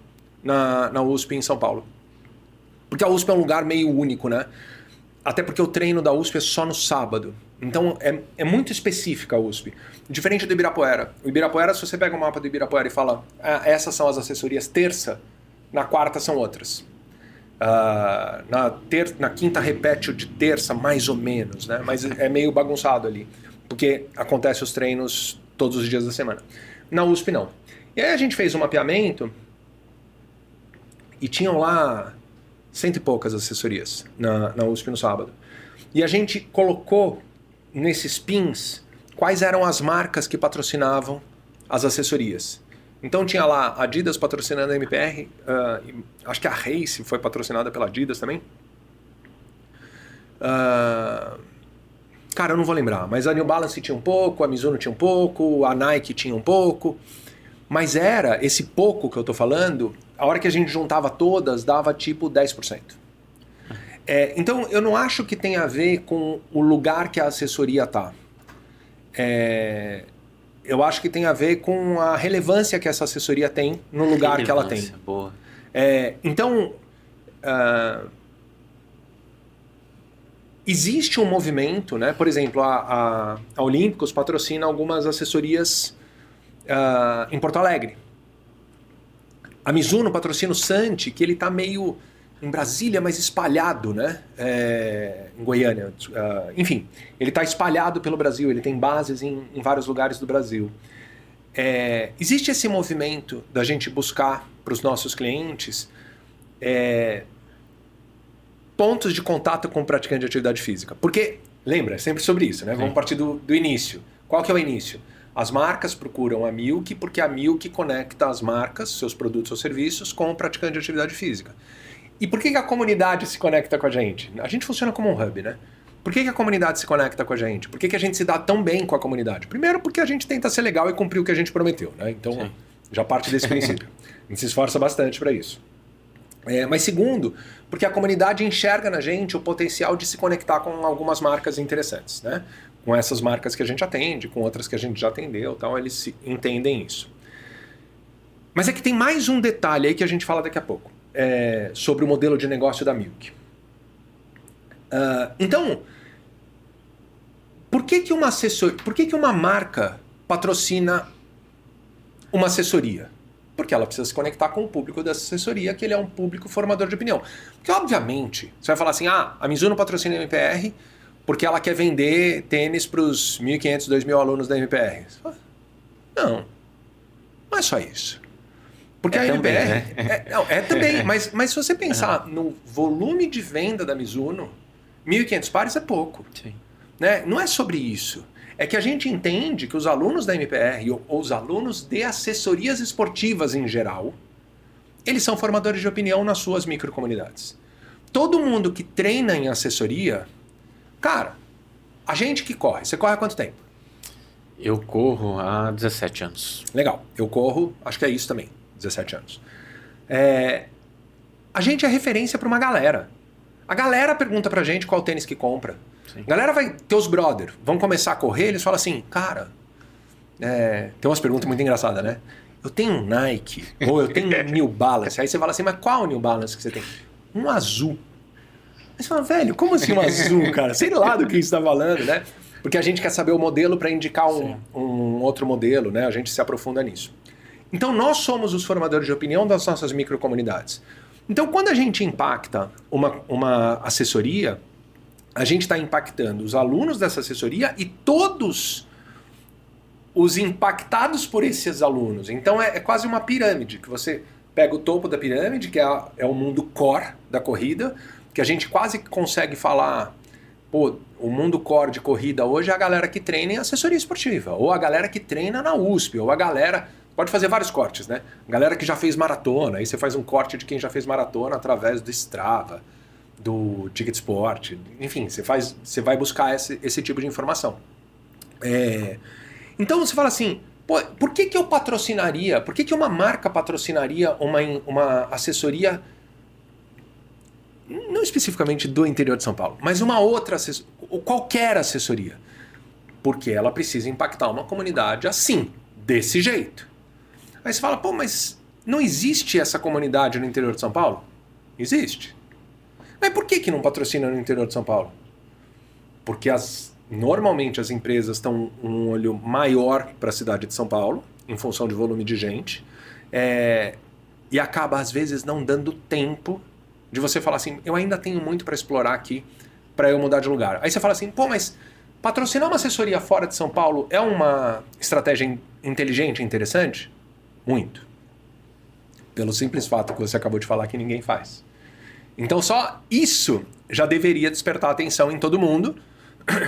na USP em São Paulo. Porque a USP é um lugar meio único, né? Até porque o treino da USP é só no sábado. Então é muito específica a USP. Diferente do Ibirapuera. O Ibirapuera, se você pega o mapa do Ibirapuera e fala, essas são as assessorias terça, na quarta são outras. Na quinta repete o de terça, mais ou menos, né? Mas é meio bagunçado ali, porque acontece os treinos todos os dias da semana. Na USP não. E aí a gente fez um mapeamento e tinham lá 100 e poucas assessorias na USP no sábado. E a gente colocou nesses pins quais eram as marcas que patrocinavam as assessorias. Então tinha lá a Adidas patrocinando a MPR, acho que a Race foi patrocinada pela Adidas também. Cara, eu não vou lembrar, mas a New Balance tinha um pouco, a Mizuno tinha um pouco, a Nike tinha um pouco. Mas era esse pouco que eu tô falando, a hora que a gente juntava todas, dava tipo 10%. Então eu não acho que tem a ver com o lugar que a assessoria tá. Eu acho que tem a ver com a relevância que essa assessoria tem no lugar que ela tem. Boa. Então, existe um movimento, né? Por exemplo, a Olímpicos patrocina algumas assessorias em Porto Alegre. A Mizuno patrocina o Santi, que ele está meio em Brasília, mas espalhado, né? Em Goiânia. Enfim, ele está espalhado pelo Brasil, ele tem bases em vários lugares do Brasil. Existe esse movimento da gente buscar para os nossos clientes pontos de contato com o praticante de atividade física. Porque, lembra, é sempre sobre isso, né? Vamos partir do início. Qual que é o início? As marcas procuram a Milk porque a Milk conecta as marcas, seus produtos ou serviços, com o praticante de atividade física. E por que a comunidade se conecta com a gente? A gente funciona como um hub, né? Por que a comunidade se conecta com a gente? Por que a gente se dá tão bem com a comunidade? Primeiro, porque a gente tenta ser legal e cumprir o que a gente prometeu, né? Então, já parte desse princípio. A gente se esforça bastante para isso. Mas segundo, porque a comunidade enxerga na gente o potencial de se conectar com algumas marcas interessantes, né? Com essas marcas que a gente atende, com outras que a gente já atendeu, tal, eles entendem isso. Mas é que tem mais um detalhe aí que a gente fala daqui a pouco. Sobre o modelo de negócio da Milk. Então, por que uma marca patrocina uma assessoria? Porque ela precisa se conectar com o público dessa assessoria, que ele é um público formador de opinião. Porque, obviamente, você vai falar assim, a Mizuno patrocina a MPR porque ela quer vender tênis para os 1.500, 2.000 alunos da MPR. Não é só isso. Porque a MPR... Né? Também, mas se você pensar no volume de venda da Mizuno, 1.500 pares é pouco. Sim. Né? Não é sobre isso. É que a gente entende que os alunos da MPR, ou os alunos de assessorias esportivas em geral, eles são formadores de opinião nas suas microcomunidades. Todo mundo que treina em assessoria... Cara, a gente que corre, você corre há quanto tempo? Eu corro há 17 anos. Legal, eu corro, acho que é isso também. 17 anos. A gente é referência para uma galera. A galera pergunta pra gente qual tênis que compra. Sim. A galera vai ter os brother, vão começar a correr, eles falam assim, cara, tem umas perguntas muito engraçadas, né? Eu tenho um Nike, ou eu tenho um New Balance. Aí você fala assim, mas qual New Balance que você tem? Um azul. Aí você fala, velho, como assim um azul, cara? Sei lá do que você está falando, né? Porque a gente quer saber o modelo para indicar um outro modelo, né? A gente se aprofunda nisso. Então nós somos os formadores de opinião das nossas microcomunidades. Então quando a gente impacta uma assessoria, a gente está impactando os alunos dessa assessoria e todos os impactados por esses alunos. Então é quase uma pirâmide, que você pega o topo da pirâmide, que é o mundo core da corrida, que a gente quase consegue falar, pô, o mundo core de corrida hoje é a galera que treina em assessoria esportiva, ou a galera que treina na USP, ou a galera... Pode fazer vários cortes, né? A galera que já fez maratona, aí você faz um corte de quem já fez maratona através do Strava, do Ticket Sport, enfim, você vai buscar esse tipo de informação. Então você fala assim, Pô, por que eu patrocinaria? Por que uma marca patrocinaria uma assessoria, não especificamente do interior de São Paulo, mas uma outra assessoria, ou qualquer assessoria? Porque ela precisa impactar uma comunidade assim, desse jeito. Aí você fala, pô, mas não existe essa comunidade no interior de São Paulo? Existe. Mas por que não patrocina no interior de São Paulo? Porque normalmente as empresas estão um olho maior para a cidade de São Paulo, em função de volume de gente, e acaba às vezes não dando tempo de você falar assim, eu ainda tenho muito para explorar aqui para eu mudar de lugar. Aí você fala assim, pô, mas patrocinar uma assessoria fora de São Paulo é uma estratégia inteligente e interessante? Muito. Pelo simples fato que você acabou de falar que ninguém faz. Então só isso já deveria despertar atenção em todo mundo,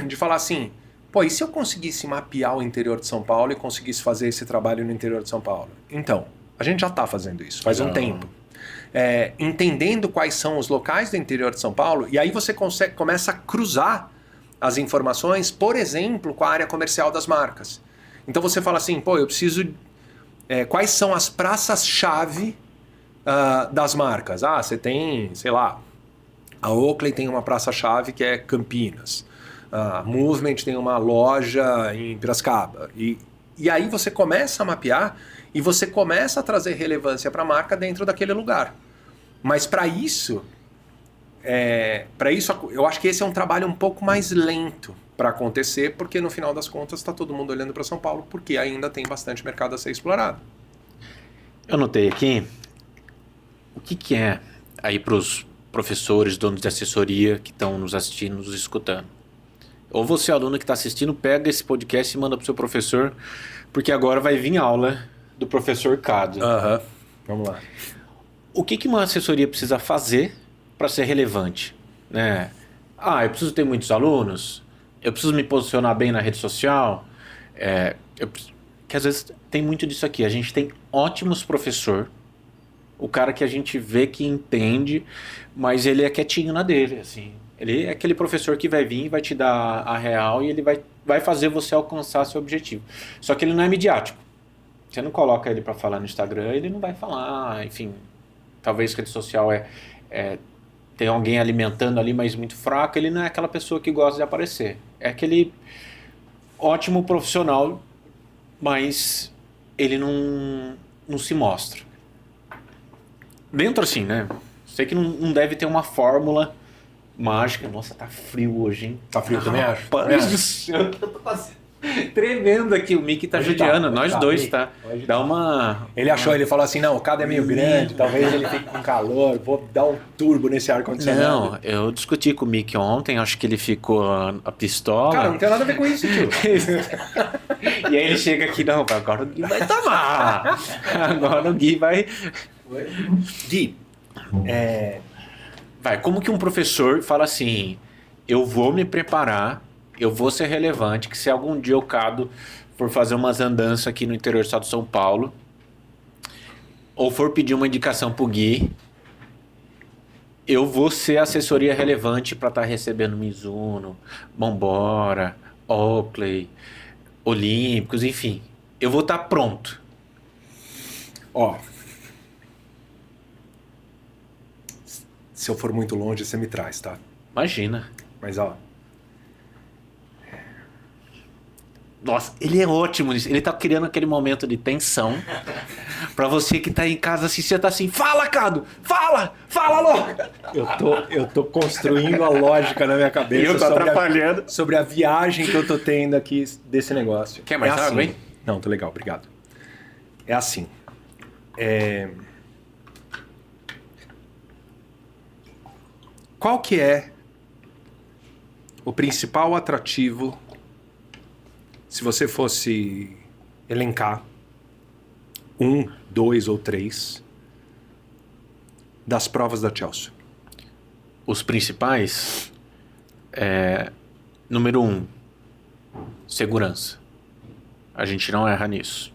de falar assim, pô, e se eu conseguisse mapear o interior de São Paulo e conseguisse fazer esse trabalho no interior de São Paulo? Então, a gente já está fazendo isso, faz um tempo. Entendendo quais são os locais do interior de São Paulo, e aí você começa a cruzar as informações, por exemplo, com a área comercial das marcas. Então você fala assim, pô, eu preciso... quais são as praças-chave das marcas? Ah, você tem, sei lá, a Oakley tem uma praça-chave que é Campinas. A Movement tem uma loja em Piracicaba. E aí você começa a mapear e você começa a trazer relevância para a marca dentro daquele lugar. Mas para isso, eu acho que esse é um trabalho um pouco mais lento para acontecer, porque no final das contas está todo mundo olhando para São Paulo, porque ainda tem bastante mercado a ser explorado. Eu notei aqui o que é aí para os professores, donos de assessoria que estão nos assistindo, nos escutando. Ou você, aluno que está assistindo, pega esse podcast e manda para o seu professor, porque agora vai vir aula do professor Cado. Vamos lá. O que uma assessoria precisa fazer para ser relevante? Né? Eu preciso ter muitos alunos? Eu preciso me posicionar bem na rede social? Que às vezes tem muito disso aqui. A gente tem ótimos professores, o cara que a gente vê que entende, mas ele é quietinho na dele, assim. Ele é aquele professor que vai vir, vai te dar a real e ele vai fazer você alcançar seu objetivo. Só que ele não é midiático. Você não coloca ele para falar no Instagram, ele não vai falar, enfim. Talvez rede social tem alguém alimentando ali, mas muito fraco. Ele não é aquela pessoa que gosta de aparecer. É aquele ótimo profissional, mas ele não se mostra. Dentro assim, né? Sei que não deve ter uma fórmula mágica. Nossa, tá frio hoje, hein? Tá frio, também acho. Rapaz do céu, eu tô quase tremendo aqui. O Mickey tá judiando, nós dois, tá? Dá uma... Ele falou assim, não, o Cado é meio grande, talvez ele fique com calor, vou dar um turbo nesse ar-condicionado. Não, eu discuti com o Mickey ontem, acho que ele ficou a pistola. Cara, não tem nada a ver com isso, tio. E aí ele chega aqui, não, agora o Gui vai tomar. Agora o Gui vai... Gui, Vai, como que um professor fala assim, eu vou me preparar, eu vou ser relevante, que se algum dia o Cado for fazer umas andanças aqui no interior do estado de São Paulo, ou for pedir uma indicação pro Gui, eu vou ser assessoria relevante para estar recebendo Mizuno, Bombora, Oakley, Olímpicos, enfim. Eu vou estar pronto. Ó, se eu for muito longe, você me traz, tá? Imagina. Mas, ó... Nossa, ele é ótimo nisso. Ele tá criando aquele momento de tensão pra você que tá em casa assim, você tá assim, fala, Cado! Fala logo! Eu tô construindo a lógica na minha cabeça. E eu tô atrapalhando. Sobre a viagem que eu tô tendo aqui desse negócio. Quer mais água, hein? Não, tô legal, obrigado. É assim. Qual que é o principal atrativo, se você fosse elencar 1, 2 ou 3 das provas da Chelsea? Os principais número 1, segurança. A gente não erra nisso.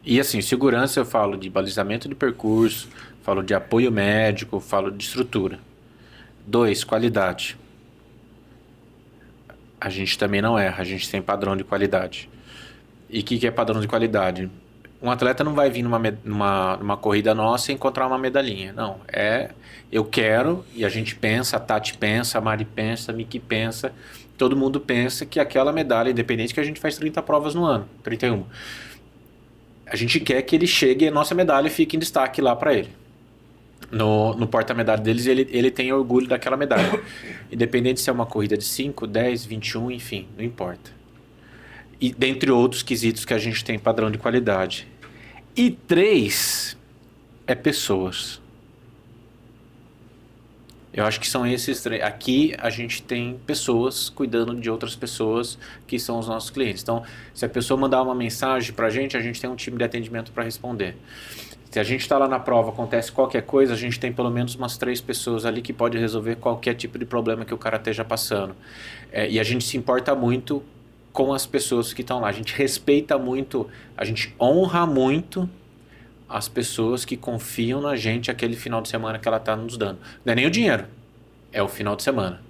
E assim, segurança eu falo de balizamento de percurso, falo de apoio médico, falo de estrutura. 2, qualidade. A gente também não erra, a gente tem padrão de qualidade. E o que é padrão de qualidade? Um atleta não vai vir numa corrida nossa e encontrar uma medalhinha. Não, eu quero, e a gente pensa, a Tati pensa, a Mari pensa, a Miki pensa, todo mundo pensa que aquela medalha, independente que a gente faz 30 provas no ano, 31. A gente quer que ele chegue e a nossa medalha fique em destaque lá para ele. No porta-medalha deles, ele tem orgulho daquela medalha. Independente se é uma corrida de 5, 10, 21, enfim, não importa. E dentre outros quesitos que a gente tem padrão de qualidade. E 3 é pessoas. Eu acho que são esses 3. Aqui a gente tem pessoas cuidando de outras pessoas que são os nossos clientes. Então, se a pessoa mandar uma mensagem pra gente, a gente tem um time de atendimento para responder. Se a gente está lá na prova, acontece qualquer coisa, a gente tem pelo menos umas 3 pessoas ali que pode resolver qualquer tipo de problema que o cara esteja passando. E a gente se importa muito com as pessoas que estão lá. A gente respeita muito, a gente honra muito as pessoas que confiam na gente aquele final de semana que ela está nos dando. Não é nem o dinheiro, é o final de semana.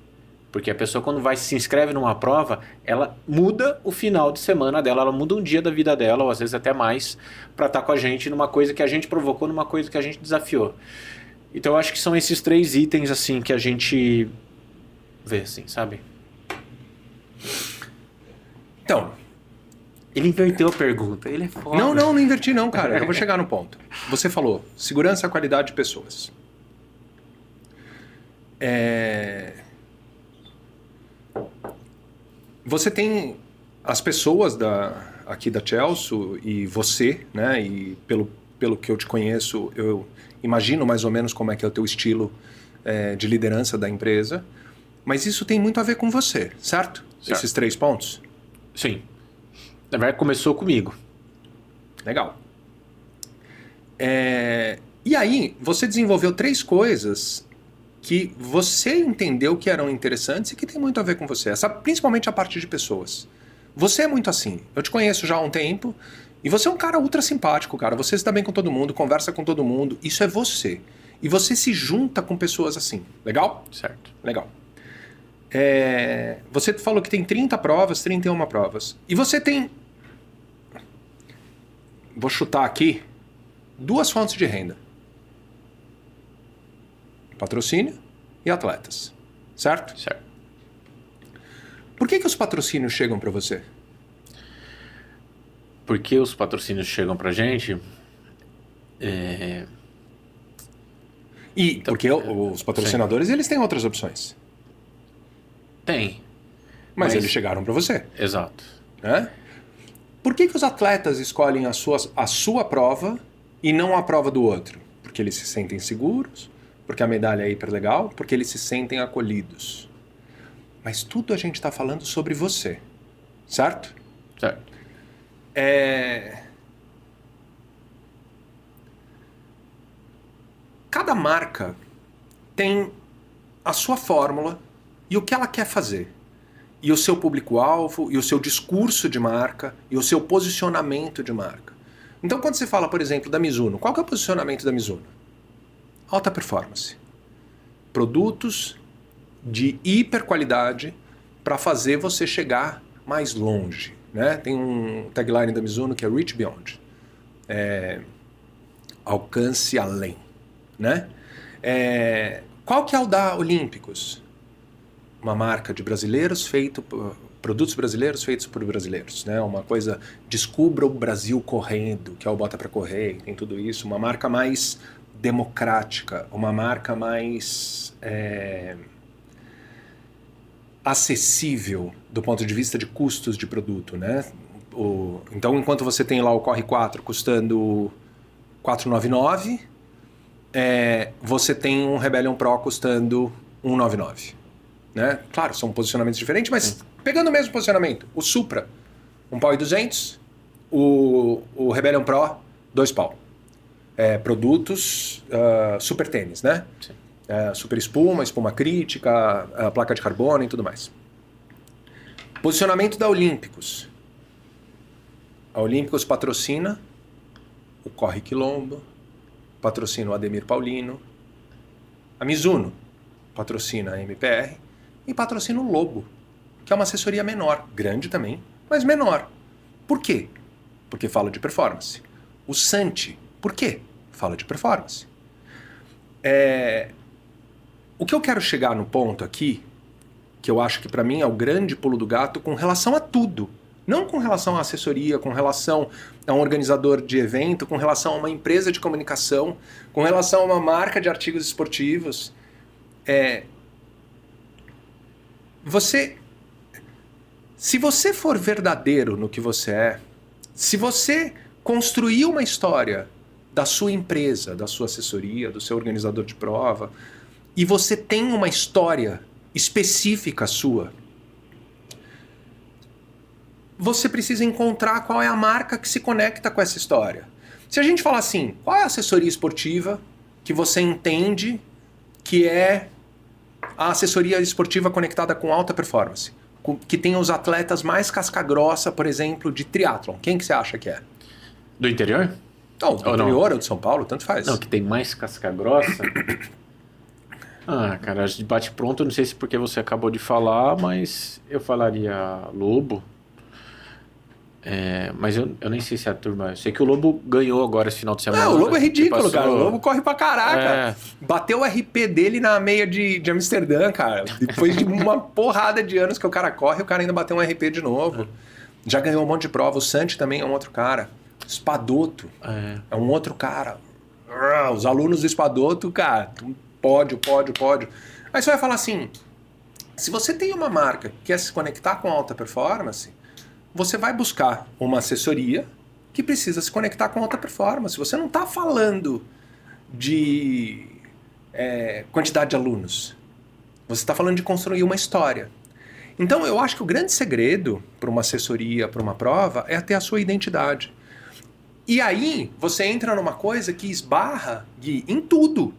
Porque a pessoa, quando se inscreve numa prova, ela muda o final de semana dela, ela muda um dia da vida dela, ou às vezes até mais, para estar com a gente numa coisa que a gente provocou, numa coisa que a gente desafiou. Então eu acho que são esses 3 itens assim que a gente vê, assim, sabe? Então, ele inverteu a pergunta, ele é foda. Não inverti não, cara. Eu vou chegar no ponto. Você falou segurança, qualidade de pessoas. Você tem as pessoas aqui da Chelsea e você, né? E pelo que eu te conheço, eu imagino mais ou menos como é que é o teu estilo de liderança da empresa. Mas isso tem muito a ver com você, certo? Esses 3 pontos? Sim. Na verdade, começou comigo. Legal. E aí, você desenvolveu 3 coisas que você entendeu que eram interessantes e que tem muito a ver com você. Principalmente a parte de pessoas. Você é muito assim. Eu te conheço já há um tempo e você é um cara ultra simpático, cara. Você se dá bem com todo mundo, conversa com todo mundo. Isso é você. E você se junta com pessoas assim. Legal? Certo. Legal. Você falou que tem 30 provas, 31 provas. E você tem, vou chutar aqui, 2 fontes de renda. Patrocínio e atletas. Certo? Certo. Por que os patrocínios chegam para você? Porque os patrocínios chegam pra gente... Porque os patrocinadores, eles têm outras opções. Tem. Mas eles chegaram para você. Exato. Né? Por que os atletas escolhem a sua prova e não a prova do outro? Porque eles se sentem seguros, porque a medalha é hiper legal, porque eles se sentem acolhidos. Mas tudo a gente está falando sobre você. Certo? Certo. Cada marca tem a sua fórmula e o que ela quer fazer. E o seu público-alvo, e o seu discurso de marca, e o seu posicionamento de marca. Então, quando você fala, por exemplo, da Mizuno, qual que é o posicionamento da Mizuno? Alta performance. Produtos de hiper qualidade para fazer você chegar mais longe. Né? Tem um tagline da Mizuno que é Reach Beyond. Alcance além. Né? Qual que é o da Olímpicos? Uma marca de brasileiros produtos brasileiros feitos por brasileiros, né? Uma coisa, descubra o Brasil correndo, que é o Bota Pra Correr, tem tudo isso. Uma marca mais democrática, uma marca mais acessível do ponto de vista de custos de produto, né? Então, enquanto você tem lá o Corre 4 custando R$499, você tem um Rebellion Pro custando R$199. Né? Claro, são posicionamentos diferentes, mas pegando o mesmo posicionamento, o Supra, 1.200 pau, o Rebellion Pro, 2 pau. Produtos super tênis, né? Super espuma crítica, placa de carbono e tudo mais. Posicionamento da Olímpicos. A Olímpicos patrocina o Corre Quilombo, patrocina o Ademir Paulino. A Mizuno patrocina a MPR e patrocina o Lobo. que é uma assessoria menor, grande também, mas menor. Por quê? Porque fala de performance. O Santi, por quê? Fala de performance. O que eu quero chegar no ponto aqui, que eu acho que para mim é o grande pulo do gato com relação a tudo, não com relação à assessoria, com relação a um organizador de evento, com relação a uma empresa de comunicação, com relação a uma marca de artigos esportivos. Se você for verdadeiro no que você é, se você construir uma história da sua empresa, da sua assessoria, do seu organizador de prova, e você tem uma história específica sua, você precisa encontrar qual é a marca que se conecta com essa história. Se a gente falar assim, qual é a assessoria esportiva que você entende que é a assessoria esportiva conectada com alta performance, que tem os atletas mais casca-grossa, por exemplo, de triatlon? Quem que você acha que é? Do interior? Não, do interior ou de São Paulo, tanto faz. Não, que tem mais casca-grossa. Cara, de bate-pronto, não sei se porque você acabou de falar, mas eu falaria Lobo. Mas eu nem sei se é a turma... Eu sei que o Lobo ganhou agora esse final de semana. Não, o Lobo é ridículo, cara. O Lobo corre pra caraca. É. Bateu o RP dele na meia de Amsterdã, cara. Depois de uma porrada de anos que o cara corre, o cara ainda bateu um RP de novo. Já ganhou um monte de prova. O Santi também é um outro cara. Espadoto é um outro cara. Os alunos do Espadoto, cara, pódio. Aí você vai falar assim, se você tem uma marca que quer se conectar com alta performance, você vai buscar uma assessoria que precisa se conectar com alta performance. Você não está falando de quantidade de alunos. Você está falando de construir uma história. Então eu acho que o grande segredo para uma assessoria, para uma prova, é ter a sua identidade. E aí você entra numa coisa que esbarra, Gui, em tudo.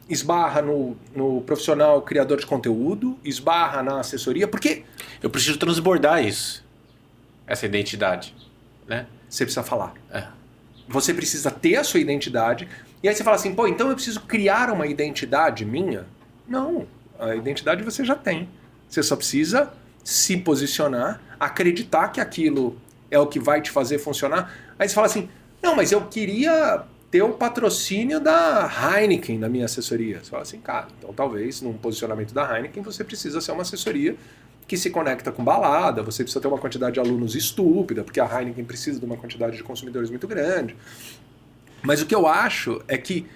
Esbarra no profissional criador de conteúdo, esbarra na assessoria, porque... Eu preciso transbordar isso. Essa identidade, né? Você precisa falar. Você precisa ter a sua identidade. E aí você fala assim, pô, então eu preciso criar uma identidade minha? Não, a identidade você já tem. Você só precisa se posicionar, acreditar que aquilo é o que vai te fazer funcionar. Aí você fala assim, não, mas eu queria ter o patrocínio da Heineken na minha assessoria. Você fala assim, cara, então talvez num posicionamento da Heineken você precisa ser uma assessoria que se conecta com balada, você precisa ter uma quantidade de alunos estúpida, porque a Heineken precisa de uma quantidade de consumidores muito grande. Mas o que eu acho é que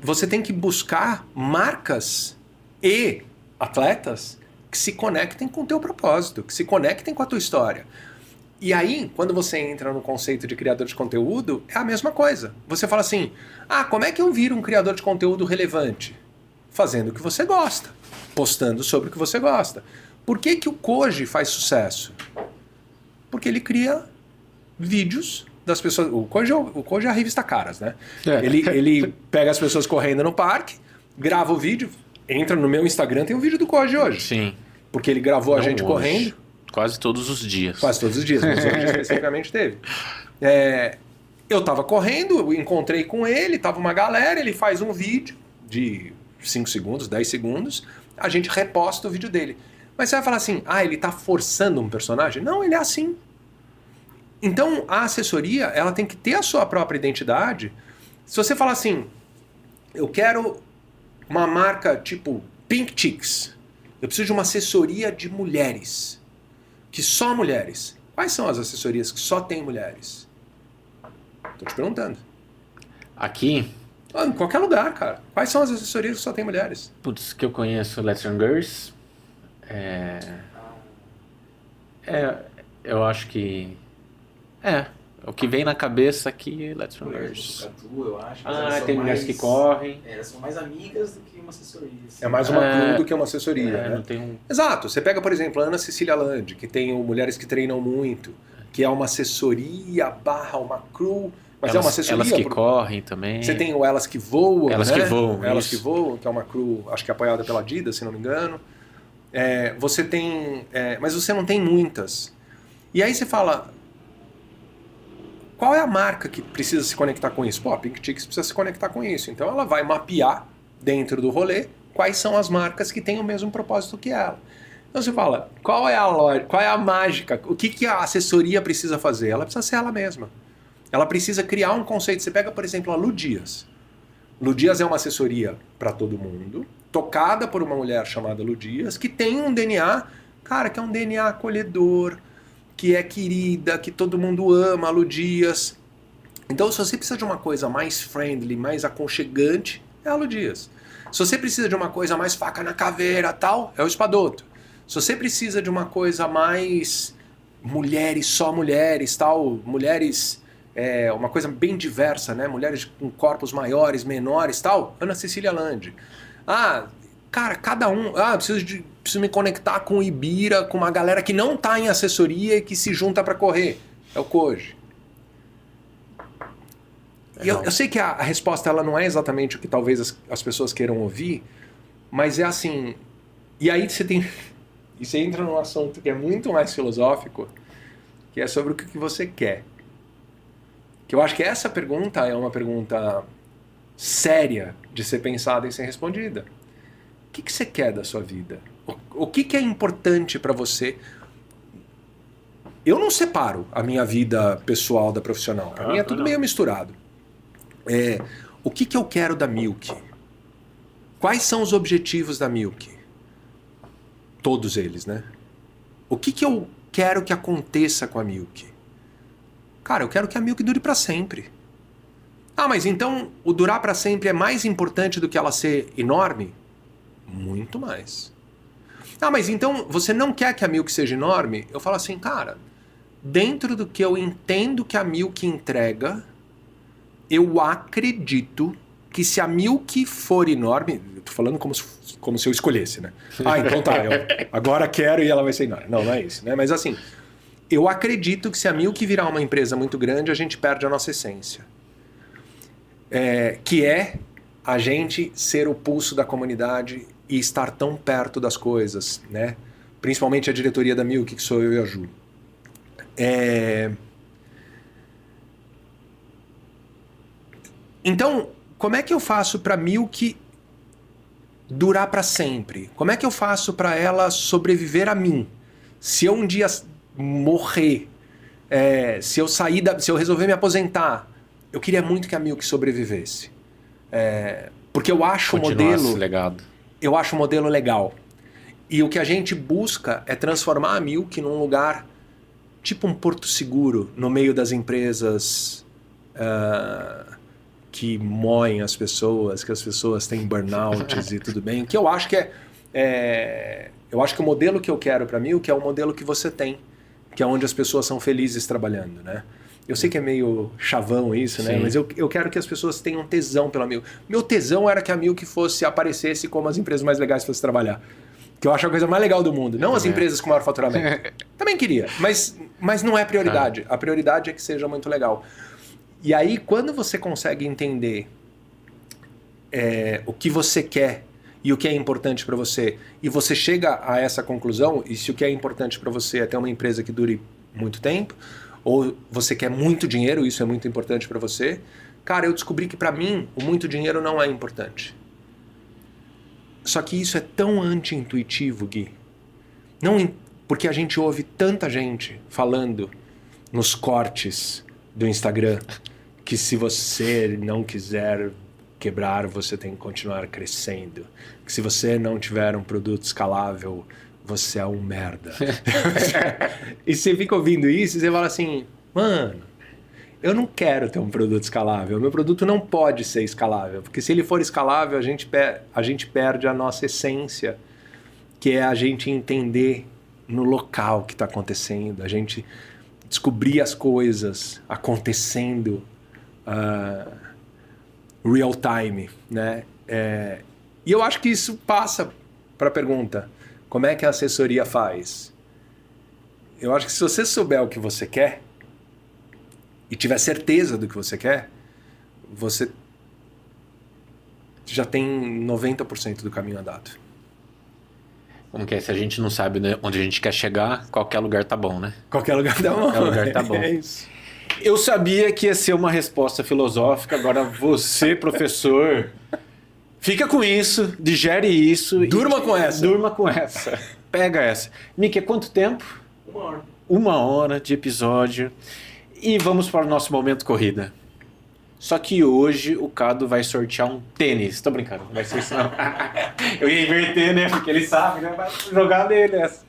você tem que buscar marcas e atletas que se conectem com o teu propósito, que se conectem com a tua história. E aí, quando você entra no conceito de criador de conteúdo, é a mesma coisa. Você fala assim, como é que eu viro um criador de conteúdo relevante? Fazendo o que você gosta, postando sobre o que você gosta. Por que que o Koji faz sucesso? Porque ele cria vídeos das pessoas... O Koji é a revista Caras, né? Ele pega as pessoas correndo no parque, grava o vídeo, entra no meu Instagram, tem um vídeo do Koji hoje. Sim. Porque ele gravou a gente hoje. Correndo. Quase todos os dias. Quase todos os dias, mas hoje especificamente teve. Eu tava correndo, eu encontrei com ele, tava uma galera, ele faz um vídeo de 5 segundos, 10 segundos, a gente reposta o vídeo dele. Mas você vai falar assim, ele tá forçando um personagem? Não, ele é assim. Então, a assessoria, ela tem que ter a sua própria identidade. Se você falar assim, eu quero uma marca tipo Pink Chicks, eu preciso de uma assessoria de mulheres, que só mulheres. Quais são as assessorias que só tem mulheres? Tô te perguntando. Aqui... Em qualquer lugar, cara. Quais são as assessorias que só tem mulheres? Putz, que eu conheço, Let's Run Girls. Eu acho que... o que vem na cabeça aqui é Let's Run Girls. Eu acho, Tem mulheres que correm. Elas são mais amigas do que uma assessoria. Assim. É mais uma crew do que uma assessoria. Né? Não tem Exato. Você pega, por exemplo, a Ana Cecília Land, que tem o Mulheres que Treinam Muito, que é uma assessoria / uma crew... Mas é uma assessoria. Elas que correm também. Você tem o Elas que Voam, Elas né? que Voam. Elas isso. que Voam, que é uma crew, acho que é apoiada pela Adidas, se não me engano. Você tem... mas você não tem muitas. E aí você fala... Qual é a marca que precisa se conectar com isso? Pô, a Pink Chicks precisa se conectar com isso. Então ela vai mapear dentro do rolê quais são as marcas que têm o mesmo propósito que ela. Então você fala, qual é a lógica, qual é a mágica? O que a assessoria precisa fazer? Ela precisa ser ela mesma. Ela precisa criar um conceito. Você pega, por exemplo, a Lu Dias. Lu Dias é uma assessoria para todo mundo, tocada por uma mulher chamada Lu Dias, que tem um DNA, cara, que é um DNA acolhedor, que é querida, que todo mundo ama a Lu Dias. Então, se você precisa de uma coisa mais friendly, mais aconchegante, é a Lu Dias. Se você precisa de uma coisa mais faca na caveira, tal, é o Espadoto. Se você precisa de uma coisa mais mulheres, só mulheres, tal, mulheres, uma coisa bem diversa, né? Mulheres com corpos maiores, menores, tal, Ana Cecília Landi. Ah, cara, cada um... preciso me conectar com o Ibira, com uma galera que não tá em assessoria e que se junta para correr. É o Koji. E eu sei que a resposta ela não é exatamente o que talvez as pessoas queiram ouvir, mas é assim... E aí você entra num assunto que é muito mais filosófico, que é sobre o que você quer. Que eu acho que essa pergunta é uma pergunta séria de ser pensada e ser respondida. O que você quer da sua vida? O que é importante para você? Eu não separo a minha vida pessoal da profissional. Para mim é tudo meio misturado. O que eu quero da Milk? Quais são os objetivos da Milk? Todos eles, né? O que eu quero que aconteça com a Milk? Cara, eu quero que a Milk dure para sempre. Ah, mas então o durar para sempre é mais importante do que ela ser enorme? Muito mais. Ah, mas então você não quer que a Milk seja enorme? Eu falo assim, cara, dentro do que eu entendo que a Milk entrega, eu acredito que se a Milk for enorme... Eu tô falando como se eu escolhesse, né? Ah, então tá, eu agora quero e ela vai ser enorme. Não é isso, né? Mas assim, eu acredito que se a Milk virar uma empresa muito grande, a gente perde a nossa essência. Que é a gente ser o pulso da comunidade e estar tão perto das coisas, né? Principalmente a diretoria da Milk, que sou eu e a Ju. Então, como é que eu faço para Milk durar para sempre? Como é que eu faço para ela sobreviver a mim? Se eu um dia morrer, se eu resolver me aposentar, eu queria muito que a Milk sobrevivesse. Porque eu acho o modelo... legado. Eu acho o modelo legal. E o que a gente busca é transformar a Milk num lugar tipo um porto seguro no meio das empresas que moem as pessoas, que as pessoas têm burnouts e tudo bem. Que eu acho que eu acho que o modelo que eu quero para Milk é o modelo que você tem, que é onde as pessoas são felizes trabalhando, né? Eu sei que é meio chavão isso, né? Mas eu quero que as pessoas tenham tesão pela Milk. Meu tesão era que a Milk aparecesse como as empresas mais legais fossem trabalhar. Que eu acho a coisa mais legal do mundo. Não as empresas com maior faturamento. Também queria, mas não é prioridade. A prioridade é que seja muito legal. E aí, quando você consegue entender o que você quer e o que é importante para você, e você chega a essa conclusão, e se o que é importante para você é ter uma empresa que dure muito tempo, ou você quer muito dinheiro, isso é muito importante para você, cara, eu descobri que para mim o muito dinheiro não é importante. Só que isso é tão anti-intuitivo, Gui. Porque a gente ouve tanta gente falando nos cortes do Instagram que se você não quiser quebrar, você tem que continuar crescendo. Que se você não tiver um produto escalável, você é um merda. E você fica ouvindo isso e você fala assim, mano, eu não quero ter um produto escalável. Meu produto não pode ser escalável. Porque se ele for escalável, a gente perde a nossa essência, que é a gente entender no local o que está acontecendo, a gente descobrir as coisas acontecendo real time, né? E eu acho que isso passa para a pergunta, como é que a assessoria faz? Eu acho que se você souber o que você quer e tiver certeza do que você quer, você já tem 90% do caminho andado. Como que é? Se a gente não sabe, né, onde a gente quer chegar, qualquer lugar tá bom, né? Qualquer lugar tá bom. Qualquer lugar tá bom. É isso. Eu sabia que ia ser uma resposta filosófica, agora você, professor, fica com isso, digere isso. Durma com essa. Durma com essa. Pega essa. Mickey, quanto tempo? 1 hora. 1 hora de episódio. E vamos para o nosso momento corrida. Só que hoje o Cado vai sortear um tênis. Tô brincando, não vai ser isso não. Eu ia inverter, né? Porque ele sabe, né? Vai jogar nele essa.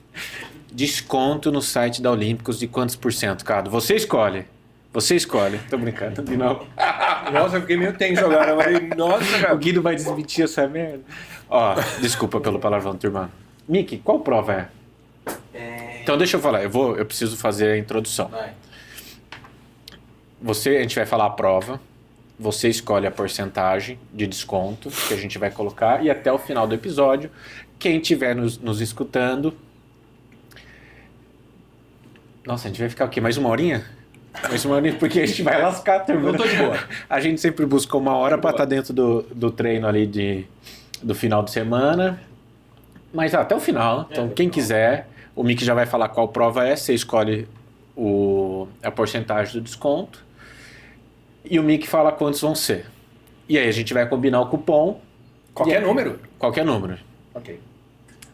Desconto no site da Olímpicos de quantos por cento, Cado? Você escolhe. Você escolhe. Tô brincando de novo. Nossa, eu fiquei meio tenso agora. Eu falei, nossa, O cara. Guido vai desmentir essa merda. Ó, desculpa pelo palavrão, turma. Mickey, qual prova é? Então deixa eu falar, eu preciso fazer a introdução. Vai. A gente vai falar a prova, você escolhe a porcentagem de desconto que a gente vai colocar e até o final do episódio, quem estiver nos escutando... Nossa, a gente vai ficar o quê? Mais 1 horinha? Mais 1 horinha, porque a gente vai lascar a turma. Eu tô de boa. A gente sempre busca 1 hora para estar dentro do treino ali do final de semana. Mas até o final. Então, quem quiser, o Mickey já vai falar qual prova é. Você escolhe a porcentagem do desconto. E o Mickey fala quantos vão ser. E aí a gente vai combinar o cupom. Qualquer número? Qualquer número. Ok.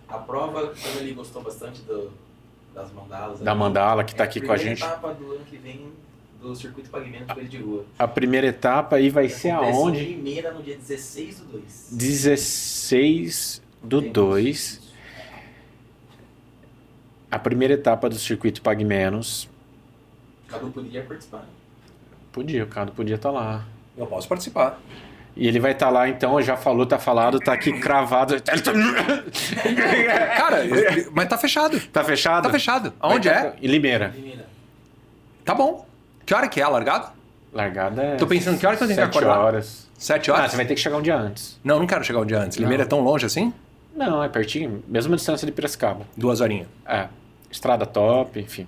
A prova, como ele gostou bastante das mandalas. Da mandala que tá aqui com a gente. É a primeira etapa do ano que vem do Circuito Pagamento Coelho de Rua. A primeira etapa aí vai ser Acontece aonde? em Limeira, no dia 16/2. 16/2. A primeira etapa do Circuito Pague Menos. Cadu poderia participar. O Cado podia estar lá. Eu posso participar. E ele vai estar lá, então, já falou, tá falado, tá aqui cravado. Cara, mas tá fechado. Tá fechado? Tá fechado. Aonde é? Em Limeira. Limeira. Tá bom. Que hora que é a largada? Largada é... Tô pensando que hora que eu tenho que 7 acordar? horas. 7 Ah, horas? você vai ter que chegar um dia antes. Não, não quero chegar um dia antes. Limeira é tão longe assim? Não, é pertinho. Mesma distância de Piracicaba. 2 horinhas. É. Estrada top, enfim.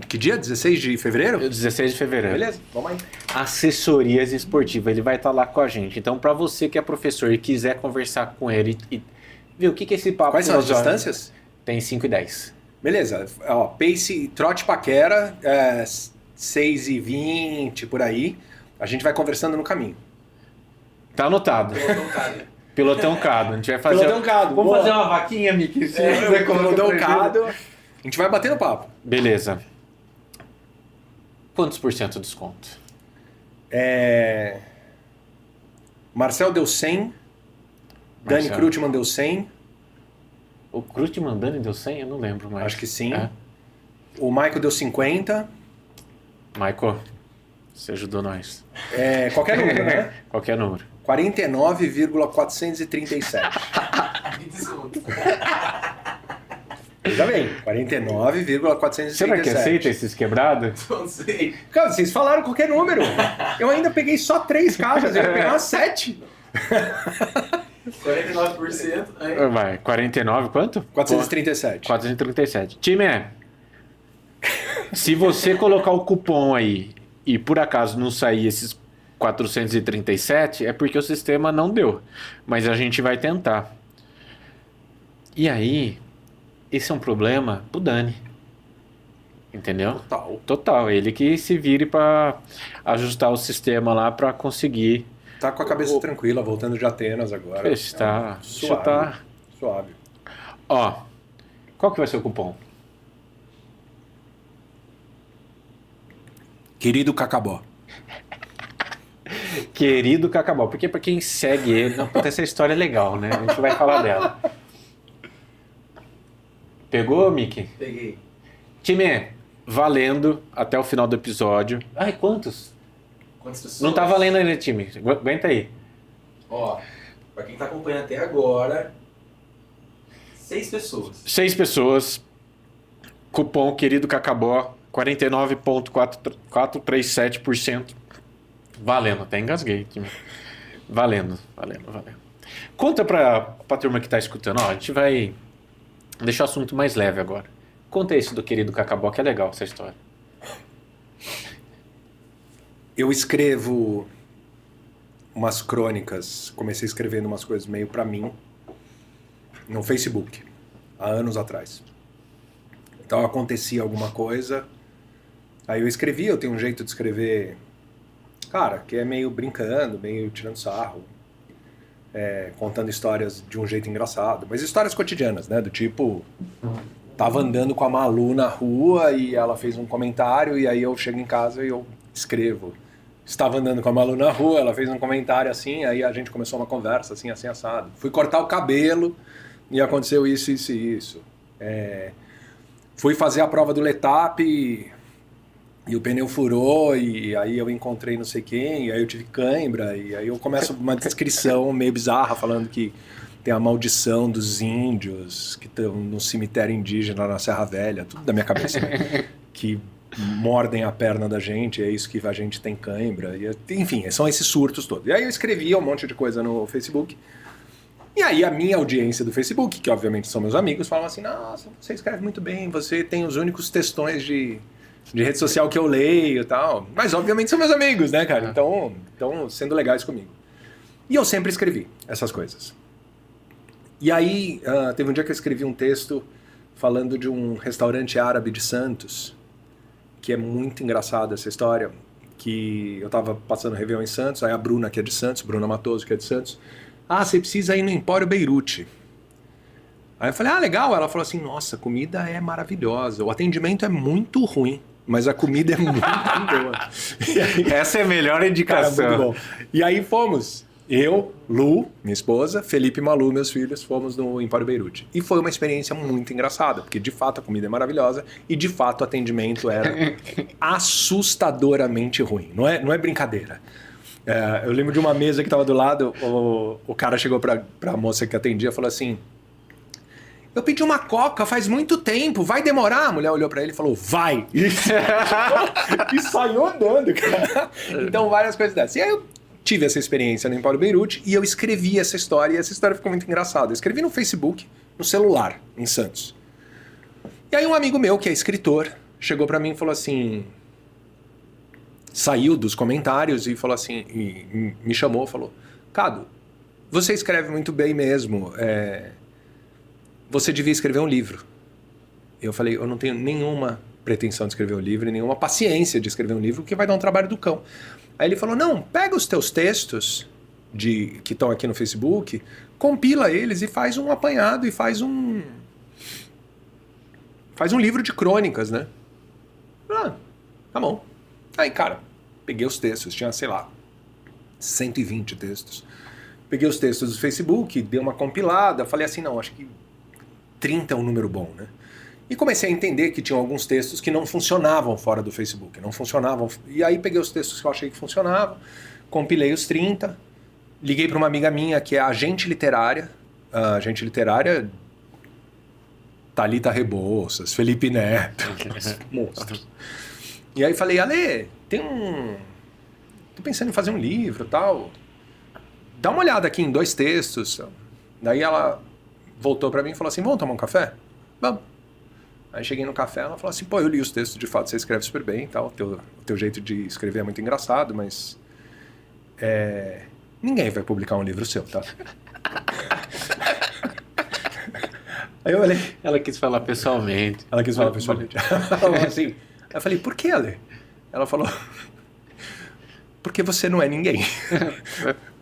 Que dia? 16 de fevereiro? 16 de fevereiro. Beleza, vamos aí. Assessorias esportivas. Ele vai estar lá com a gente. Então, para você que é professor e quiser conversar com ele e ver o que é esse papo... Quais são as filosófico, distâncias? Tem 5 e 10. Beleza. Ó, pace, trote paquera, 6:20, por aí. A gente vai conversando no caminho. Tá anotado. Pelotão Cadu. Pilotão Cado. A gente vai fazer... Pilotão Cado, Vamos boa. fazer uma vaquinha, Mickey? Se você colocar Pelotão pra Cado. gente. A gente vai batendo papo. Beleza. Quantos por cento de desconto? Marcel deu 100. Dani Marcel. Krutman deu 100. O Cruz mandando deu 100? Eu não lembro mais. Acho que sim. É. O Michael deu 50. Michael, você ajudou nós. Qualquer número, né? Qualquer número. 49,437. Desconto. Veja bem, 49,437. Será que aceita esses quebrados? Não sei. Cara, vocês falaram qualquer número. Eu ainda peguei só 3 caixas, eu ia pegar umas 7. 49%. Aí. Vai, 49, quanto? 437. 437. Time, se você colocar o cupom aí e por acaso não sair esses 437, é porque o sistema não deu. Mas a gente vai tentar. E aí, esse é um problema pro Dani. Entendeu? Total. Ele que se vire para ajustar o sistema lá para conseguir. Tá com a cabeça tranquila, voltando de Atenas agora. Está. Suave. Tá. Suave. Ó, qual que vai ser o cupom? Querido Cacabó. Querido Cacabó, porque para quem segue ele, não, puta, essa história é legal, né? A gente vai falar dela. Pegou, Mickey? Peguei. Time, valendo até o final do episódio. Ai, quantos? Quantas pessoas? Não tá valendo ainda, time. Aguenta aí. Ó, pra quem tá acompanhando até agora, 6 pessoas. 6 pessoas. Cupom Querido Cacabó, 49,437%. Valendo, até engasguei, time. Valendo. Conta pra turma que tá escutando. Ó, a gente vai deixar o assunto mais leve agora. Conta esse do Querido Cacabó, que é legal essa história. Eu escrevo umas crônicas, comecei escrevendo umas coisas meio pra mim no Facebook, há anos atrás. Então acontecia alguma coisa, aí eu escrevia, eu tenho um jeito de escrever, cara, que é meio brincando, meio tirando sarro. contando histórias de um jeito engraçado, mas histórias cotidianas, né? Do tipo, tava andando com a Malu na rua e ela fez um comentário e aí eu chego em casa e eu escrevo. Estava andando com a Malu na rua, ela fez um comentário assim, aí a gente começou uma conversa assim, assim, assado. Fui cortar o cabelo e aconteceu isso, isso e isso. Fui fazer a prova do Letap e o pneu furou e aí eu encontrei não sei quem, e aí eu tive cãibra, e aí eu começo uma descrição meio bizarra falando que tem a maldição dos índios que estão no cemitério indígena na Serra Velha, tudo da minha cabeça, né? Que mordem a perna da gente, é isso que a gente tem cãibra, enfim, são esses surtos todos. E aí eu escrevia um monte de coisa no Facebook, e aí a minha audiência do Facebook, que obviamente são meus amigos, falam assim, nossa, você escreve muito bem, você tem os únicos textões de rede social que eu leio e tal, mas obviamente são meus amigos, né, cara? Então sendo legais comigo. E eu sempre escrevi essas coisas. E aí, teve um dia que eu escrevi um texto falando de um restaurante árabe de Santos, que é muito engraçada essa história, que eu tava passando Réveillon em Santos, aí a Bruna, que é de Santos, Bruna Matoso, que é de Santos, você precisa ir no Empório Beirute. Aí eu falei, legal. Ela falou assim, nossa, a comida é maravilhosa, o atendimento é muito ruim, mas a comida é muito boa. Aí, essa é a melhor indicação. Cara, muito bom. E aí fomos, eu, Lu, minha esposa, Felipe e Malu, meus filhos, fomos no Empório Beirute. E foi uma experiência muito engraçada, porque de fato a comida é maravilhosa e de fato o atendimento era assustadoramente ruim. Não é brincadeira. Eu lembro de uma mesa que estava do lado, o cara chegou para a moça que atendia e falou assim, eu pedi uma coca faz muito tempo, vai demorar? A mulher olhou pra ele e falou, vai! E saiu andando, cara. Então, várias coisas dessas. E aí eu tive essa experiência no Empório Beirute e eu escrevi essa história, e essa história ficou muito engraçada. Eu escrevi no Facebook, no celular, em Santos. E aí um amigo meu, que é escritor, chegou pra mim e falou assim, saiu dos comentários e falou assim, e me chamou, falou, Cado, você escreve muito bem mesmo, você devia escrever um livro. Eu falei, eu não tenho nenhuma pretensão de escrever um livro, nenhuma paciência de escrever um livro, porque vai dar um trabalho do cão. Aí ele falou, não, pega os teus textos que estão aqui no Facebook, compila eles e faz um apanhado e faz um livro de crônicas, né? Tá bom. Aí, cara, peguei os textos, tinha, sei lá, 120 textos. Peguei os textos do Facebook, dei uma compilada, falei assim, não, acho que 30 é um número bom, né? E comecei a entender que tinham alguns textos que não funcionavam fora do Facebook, não funcionavam. E aí peguei os textos que eu achei que funcionavam, compilei os 30, liguei para uma amiga minha que é agente literária, Thalita Rebouças, Felipe Neto, monstros. E aí falei, Ale, tô pensando em fazer um livro e tal, dá uma olhada aqui em 2 textos. Daí ela voltou pra mim e falou assim, vamos tomar um café? Vamos. Aí cheguei no café, ela falou assim, pô, eu li os textos, de fato você escreve super bem e tal, o teu jeito de escrever é muito engraçado, mas ninguém vai publicar um livro seu, tá? Aí eu falei... Ela quis falar pessoalmente. Ela falou assim, aí eu falei, por que, Ale? Ela falou, porque você não é ninguém.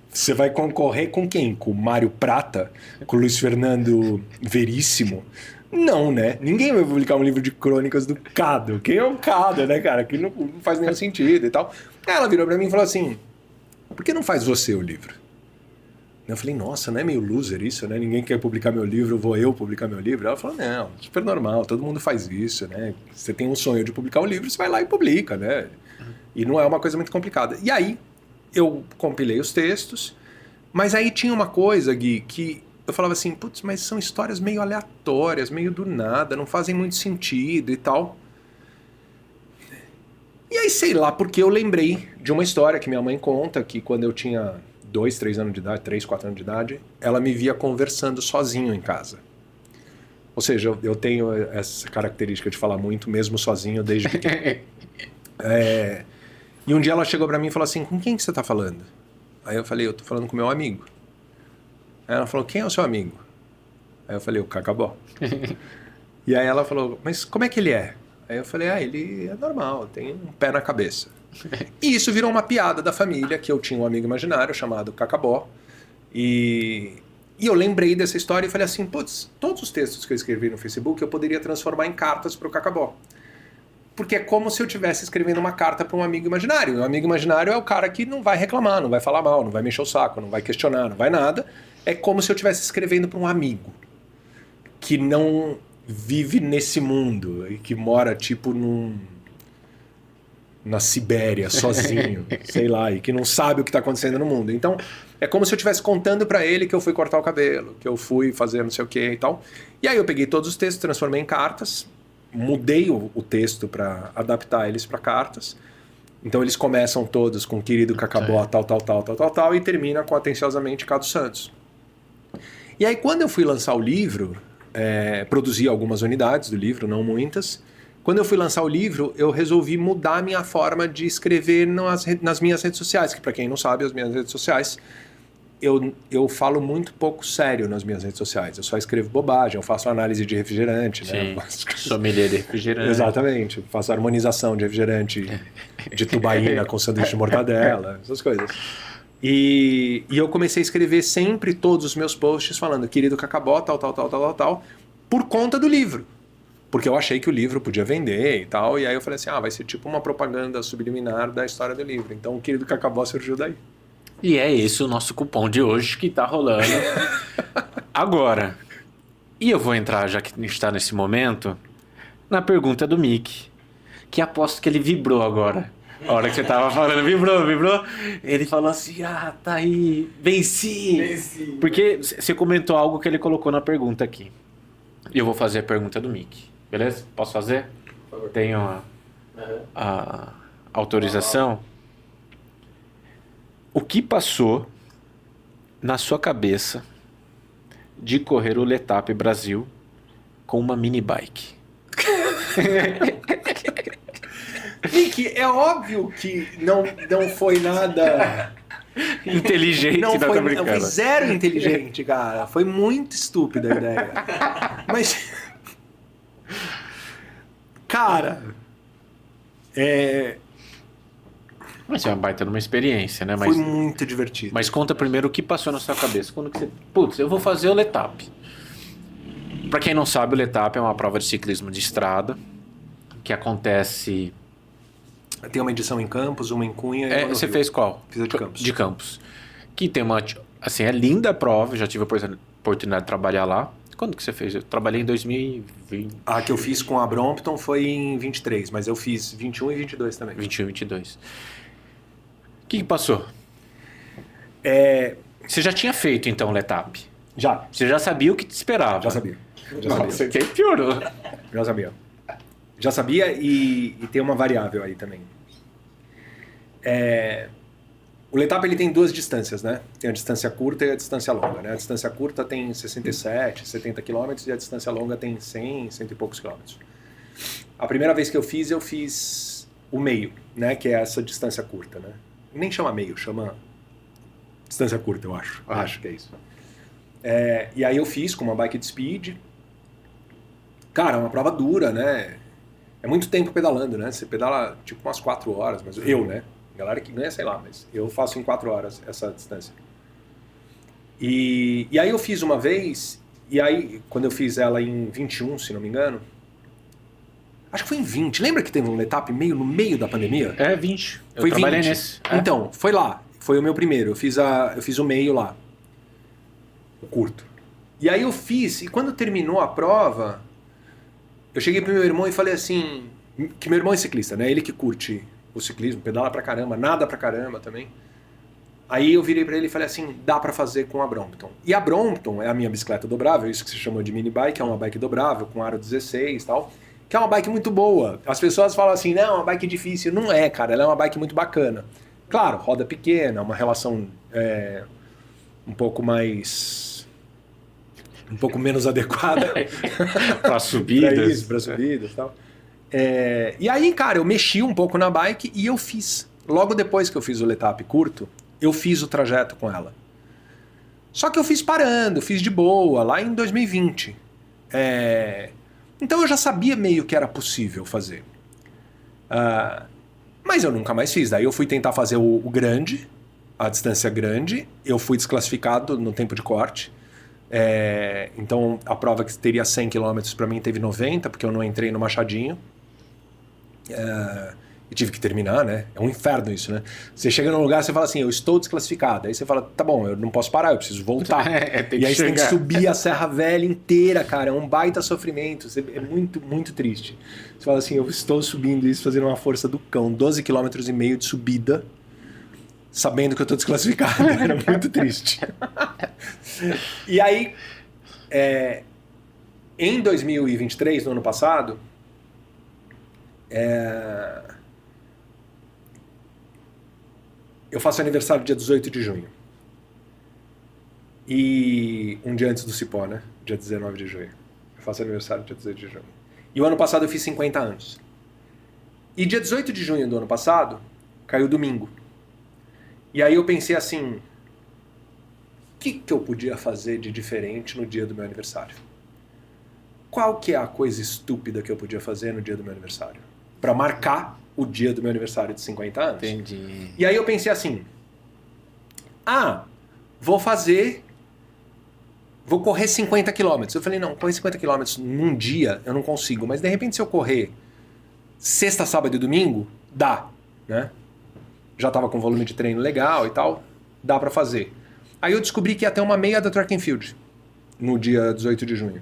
Você vai concorrer com quem? Com o Mário Prata? Com o Luiz Fernando Veríssimo? Não, né? Ninguém vai publicar um livro de crônicas do Cado. Quem é o Cado, né, cara? Que não faz nenhum sentido e tal. Aí ela virou pra mim e falou assim, por que não faz você o livro? Eu falei, nossa, não é meio loser isso, né? Ninguém quer publicar meu livro, vou eu publicar meu livro. Ela falou, não, super normal, todo mundo faz isso, né? Você tem um sonho de publicar um livro, você vai lá e publica, né? E não é uma coisa muito complicada. E aí, eu compilei os textos, mas aí tinha uma coisa, Gui, que eu falava assim, putz, mas são histórias meio aleatórias, meio do nada, não fazem muito sentido e tal. E aí, sei lá, porque eu lembrei de uma história que minha mãe conta, que quando eu tinha 2, 3 anos de idade, 3, 4 anos de idade, ela me via conversando sozinho em casa. Ou seja, eu tenho essa característica de falar muito, mesmo sozinho, desde pequeno. E um dia ela chegou pra mim e falou assim, com quem que você tá falando? Aí eu falei, eu tô falando com meu amigo. Aí ela falou, quem é o seu amigo? Aí eu falei, o Cacabó. E aí ela falou, mas como é que ele é? Aí eu falei, ele é normal, tem um pé na cabeça. E isso virou uma piada da família, que eu tinha um amigo imaginário chamado Cacabó, E eu lembrei dessa história e falei assim, putz, todos os textos que eu escrevi no Facebook eu poderia transformar em cartas para o Cacabó. Porque é como se eu estivesse escrevendo uma carta para um amigo imaginário. E um amigo imaginário é o cara que não vai reclamar, não vai falar mal, não vai mexer o saco, não vai questionar, não vai nada. É como se eu estivesse escrevendo para um amigo que não vive nesse mundo e que mora tipo na Sibéria, sozinho, sei lá, e que não sabe o que está acontecendo no mundo. Então, é como se eu estivesse contando para ele que eu fui cortar o cabelo, que eu fui fazer não sei o que e tal. E aí eu peguei todos os textos, transformei em cartas, mudei o texto para adaptar eles para cartas. Então eles começam todos com querido Cacabó, tal, e termina com atenciosamente Cado Santos. E aí quando eu fui lançar o livro, produzi algumas unidades do livro, não muitas. Quando eu fui lançar o livro, eu resolvi mudar a minha forma de escrever nas minhas redes sociais, que para quem não sabe, as minhas redes sociais, eu falo muito pouco sério nas minhas redes sociais. Eu só escrevo bobagem, eu faço análise de refrigerante, Sim, né? sommelier de refrigerante. Exatamente, faço harmonização de refrigerante de tubaína com sanduíche de mortadela, essas coisas. E eu comecei a escrever sempre todos os meus posts falando querido Cacabó, tal, por conta do livro. Porque eu achei que o livro podia vender e tal, e aí eu falei assim, vai ser tipo uma propaganda subliminar da história do livro. Então o querido Cacabó surgiu daí. E é esse o nosso cupom de hoje que tá rolando agora. E eu vou entrar, já que a gente tá nesse momento, na pergunta do Mickey, que aposto que ele vibrou agora. A hora que você tava falando, vibrou. Ele falou assim, tá aí, venci. Porque você comentou algo que ele colocou na pergunta aqui. E eu vou fazer a pergunta do Mickey. Beleza? Posso fazer? Por favor. Tenho a autorização. O que passou na sua cabeça de correr o Letap Brasil com uma mini bike? Nick, é óbvio que não foi nada inteligente, não foi brincando. Zero inteligente, cara. Foi muito estúpida a ideia. Mas, cara, Mas é uma baita numa experiência, né? Foi muito divertido. Mas conta primeiro o que passou na sua cabeça. Quando que você... Putz, eu vou fazer o Letap. Pra quem não sabe, o Letap é uma prova de ciclismo de estrada que acontece... Tem uma edição em Campos, uma em Cunha e uma no Você Rio. fez qual? Fiz a de Campos. De Campos. Que tem uma... Assim, é linda a prova. Já tive a oportunidade de trabalhar lá. Quando que você fez? Eu trabalhei em 2020. A que eu fiz com a Brompton foi em 23, mas eu fiz 21 e 22 também. 21 e 22. O que passou? Você já tinha feito, então, o Letap? Já. Você já sabia o que te esperava? Já sabia. Nossa, que piorou. Já sabia e tem uma variável aí também. O Letap ele tem duas distâncias, né? Tem a distância curta e a distância longa, né? A distância curta tem 67, 70 quilômetros e a distância longa tem 100 e poucos quilômetros. A primeira vez que eu fiz o meio, né? Que é essa distância curta, né? Nem chama meio, chama distância curta, eu acho. Acho que é isso. E aí eu fiz com uma bike de speed. Cara, é uma prova dura, né? É muito tempo pedalando, né? Você pedala tipo umas 4 horas, mas eu, né? Galera que ganha, sei lá, mas eu faço em 4 horas essa distância. E aí eu fiz uma vez, e aí quando eu fiz ela em 21, se não me engano, acho que foi em 20. Lembra que teve um Letap no meio da pandemia? 20. Eu Foi trabalhei 20. nesse. Então, foi lá. Foi o meu primeiro. Eu fiz o meio lá. O curto. E aí eu fiz, e quando terminou a prova, eu cheguei pro meu irmão e falei assim, que meu irmão é ciclista, né? Ele que curte o ciclismo, pedala pra caramba, nada pra caramba também. Aí eu virei pra ele e falei assim, dá pra fazer com a Brompton. E a Brompton é a minha bicicleta dobrável, isso que se chama de mini bike, é uma bike dobrável, com aro 16 e tal, que é uma bike muito boa. As pessoas falam assim, não, é uma bike difícil. Não é, cara, ela é uma bike muito bacana. Claro, roda pequena, uma relação um pouco menos adequada para subidas. Para subidas e tal. E aí, cara, eu mexi um pouco na bike e eu fiz. Logo depois que eu fiz o Letap curto, eu fiz o trajeto com ela. Só que eu fiz parando, fiz de boa, lá em 2020. Então eu já sabia meio que era possível fazer. Mas eu nunca mais fiz. Daí eu fui tentar fazer o grande, a distância grande, eu fui desclassificado no tempo de corte. Então, a prova que teria 100 km para mim teve 90, porque eu não entrei no Machadinho. E tive que terminar, né? É um inferno isso, né? Você chega num lugar, você fala assim, eu estou desclassificado. Aí você fala, tá bom, eu não posso parar, eu preciso voltar. E aí você tem que subir a Serra Velha inteira, cara. É um baita sofrimento. É muito, muito triste. Você fala assim, eu estou subindo isso, fazendo uma força do cão. 12,5 km de subida, sabendo que eu estou desclassificado. Era muito triste. E aí, em 2023, no ano passado, eu faço aniversário dia 18 de junho. E um dia antes do Cipó, né? Dia 19 de junho. Eu faço aniversário dia 18 de junho. E o ano passado eu fiz 50 anos. E dia 18 de junho do ano passado, caiu domingo. E aí eu pensei assim, o que eu podia fazer de diferente no dia do meu aniversário? Qual que é a coisa estúpida que eu podia fazer no dia do meu aniversário? Para marcar o dia do meu aniversário de 50 anos. Entendi. E aí eu pensei assim, vou correr 50 km. Eu falei, não, correr 50 km num dia eu não consigo, mas de repente se eu correr sexta, sábado e domingo, dá, né? Já tava com volume de treino legal e tal, dá pra fazer. Aí eu descobri que ia ter uma meia da Track and Field no dia 18 de junho.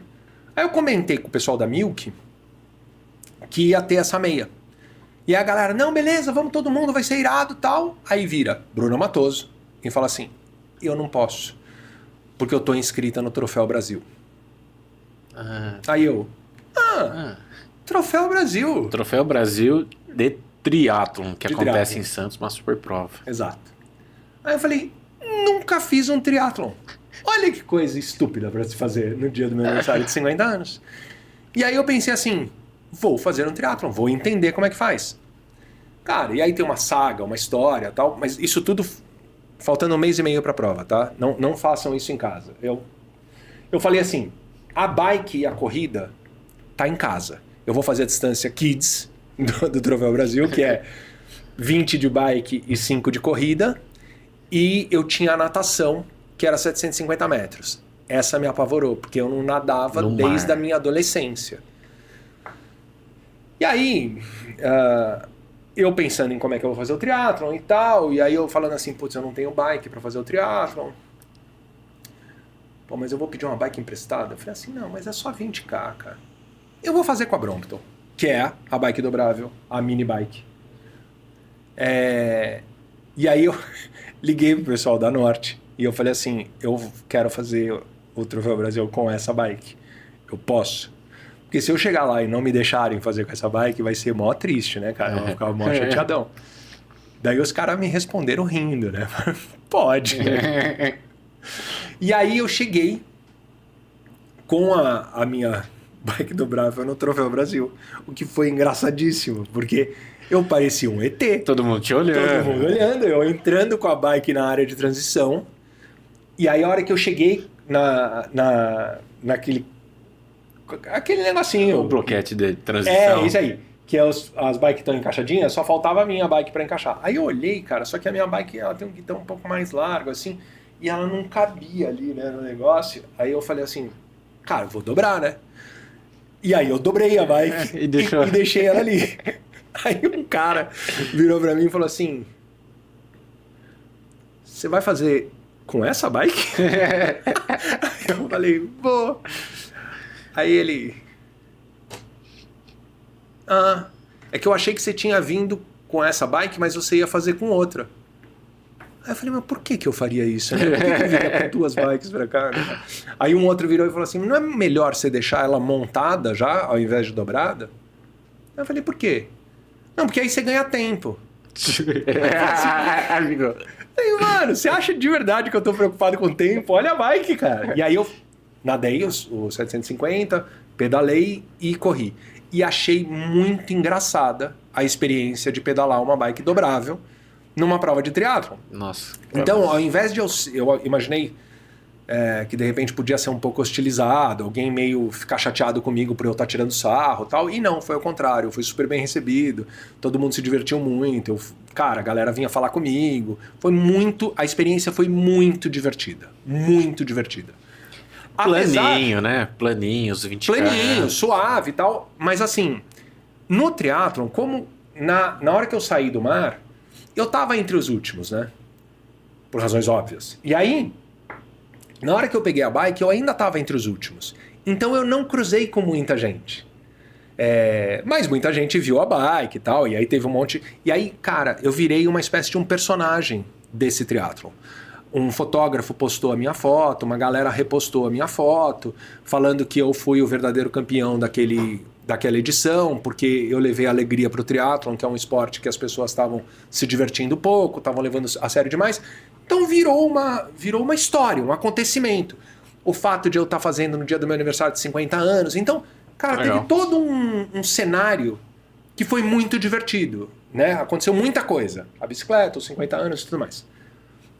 Aí eu comentei com o pessoal da Milk que ia ter essa meia. E a galera, não, beleza, vamos todo mundo, vai ser irado e tal. Aí vira Bruna Matoso e fala assim, eu não posso, porque eu tô inscrita no Troféu Brasil. Aí eu, Troféu Brasil. Troféu Brasil de triatlon, que De acontece triatlon. em Santos, uma super prova. Exato. Aí eu falei, nunca fiz um triatlon. Olha que coisa estúpida pra se fazer no dia do meu aniversário de 50 anos. E aí eu pensei assim, vou fazer um triatlon, vou entender como é que faz. Cara, e aí tem uma saga, uma história e tal, mas isso tudo faltando 1 mês e meio pra prova, tá? Não façam isso em casa. Eu falei assim, a bike e a corrida tá em casa. Eu vou fazer a distância Kids do Troféu Brasil, que é 20 de bike e 5 de corrida, e eu tinha a natação, que era 750 metros. Essa me apavorou, porque eu não nadava No desde mar. a minha adolescência. E aí, eu pensando em como é que eu vou fazer o triatlon e tal, e aí eu falando assim, putz, eu não tenho bike pra fazer o triatlon. Pô, mas eu vou pedir uma bike emprestada? Eu falei assim, não, mas é só 20k, cara. Eu vou fazer com a Brompton, que é a bike dobrável, a mini bike. E aí eu liguei pro pessoal da Norte e eu falei assim, eu quero fazer o Troféu Brasil com essa bike. Eu posso? Porque se eu chegar lá e não me deixarem fazer com essa bike, vai ser mó triste, né, cara? Eu vou ficar mó chateadão. Daí os caras me responderam rindo, né? Pode. E aí eu cheguei com a minha bike dobrável no Troféu Brasil. O que foi engraçadíssimo, porque eu parecia um ET. Todo mundo te olhando. Todo mundo olhando, eu entrando com a bike na área de transição. E aí a hora que eu cheguei naquele negocinho. O bloquete de transição. Isso aí. Que é as bikes estão encaixadinhas, só faltava a minha bike para encaixar. Aí eu olhei, cara, só que a minha bike ela tem um guidão um pouco mais largo, assim, e ela não cabia ali, né, no negócio. Aí eu falei assim, cara, eu vou dobrar, né? E aí eu dobrei a bike E deixei ela ali. Aí um cara virou pra mim e falou assim, você vai fazer com essa bike? Aí eu falei, vou. Aí ele... é que eu achei que você tinha vindo com essa bike, mas você ia fazer com outra. Aí eu falei, mas por que eu faria isso, né? Por que eu viria com 2 bikes pra cá? Né? Aí um outro virou e falou assim, não é melhor você deixar ela montada já, ao invés de dobrada? Aí eu falei, por quê? Não, porque aí você ganha tempo. Amigo. Eu falei, mano, você acha de verdade que eu tô preocupado com o tempo? Olha a bike, cara. E aí eu nadei o 750, pedalei e corri. E achei muito engraçada a experiência de pedalar uma bike dobrável numa prova de triatlon. Nossa. Então, ao invés de eu imaginei que de repente podia ser um pouco hostilizado, alguém meio ficar chateado comigo por eu estar tirando sarro e tal. E não, foi ao contrário, eu fui super bem recebido, todo mundo se divertiu muito, cara, a galera vinha falar comigo. A experiência foi muito divertida, muito divertida. Planinho, né? Planinhos, 20 Planinho, suave e tal. Mas assim, no triatlon, como na hora que eu saí do mar, eu tava entre os últimos, né? Por razões óbvias. E aí, na hora que eu peguei a bike, eu ainda tava entre os últimos. Então eu não cruzei com muita gente. Mas muita gente viu a bike e tal, e aí teve um monte... E aí, cara, eu virei uma espécie de um personagem desse triatlon. Um fotógrafo postou a minha foto, uma galera repostou a minha foto, falando que eu fui o verdadeiro campeão daquela edição, porque eu levei alegria pro triatlon, que é um esporte que as pessoas estavam se divertindo pouco, estavam levando a sério demais. Então virou uma história, um acontecimento. O fato de eu estar fazendo no dia do meu aniversário de 50 anos. Então, cara, teve todo um cenário que foi muito divertido, né? Aconteceu muita coisa. A bicicleta, os 50 anos e tudo mais.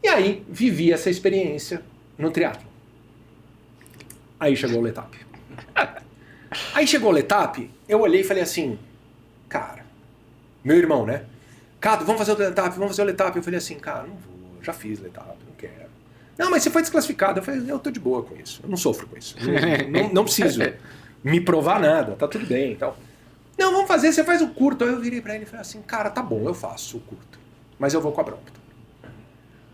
E aí, vivi essa experiência no triatlon. Aí chegou o Letap. Aí chegou o Letap, eu olhei e falei assim, cara, meu irmão, né? Cado, vamos fazer o Letap, vamos fazer o Letap. Eu falei assim, cara, não vou, já fiz Letap, não quero. Não, mas você foi desclassificado. Eu falei, eu tô de boa com isso, eu não sofro com isso. Não preciso me provar nada, tá tudo bem e tal. Não, vamos fazer, você faz o curto. Aí eu virei pra ele e falei assim, cara, tá bom, eu faço o curto, mas eu vou com a Brompton.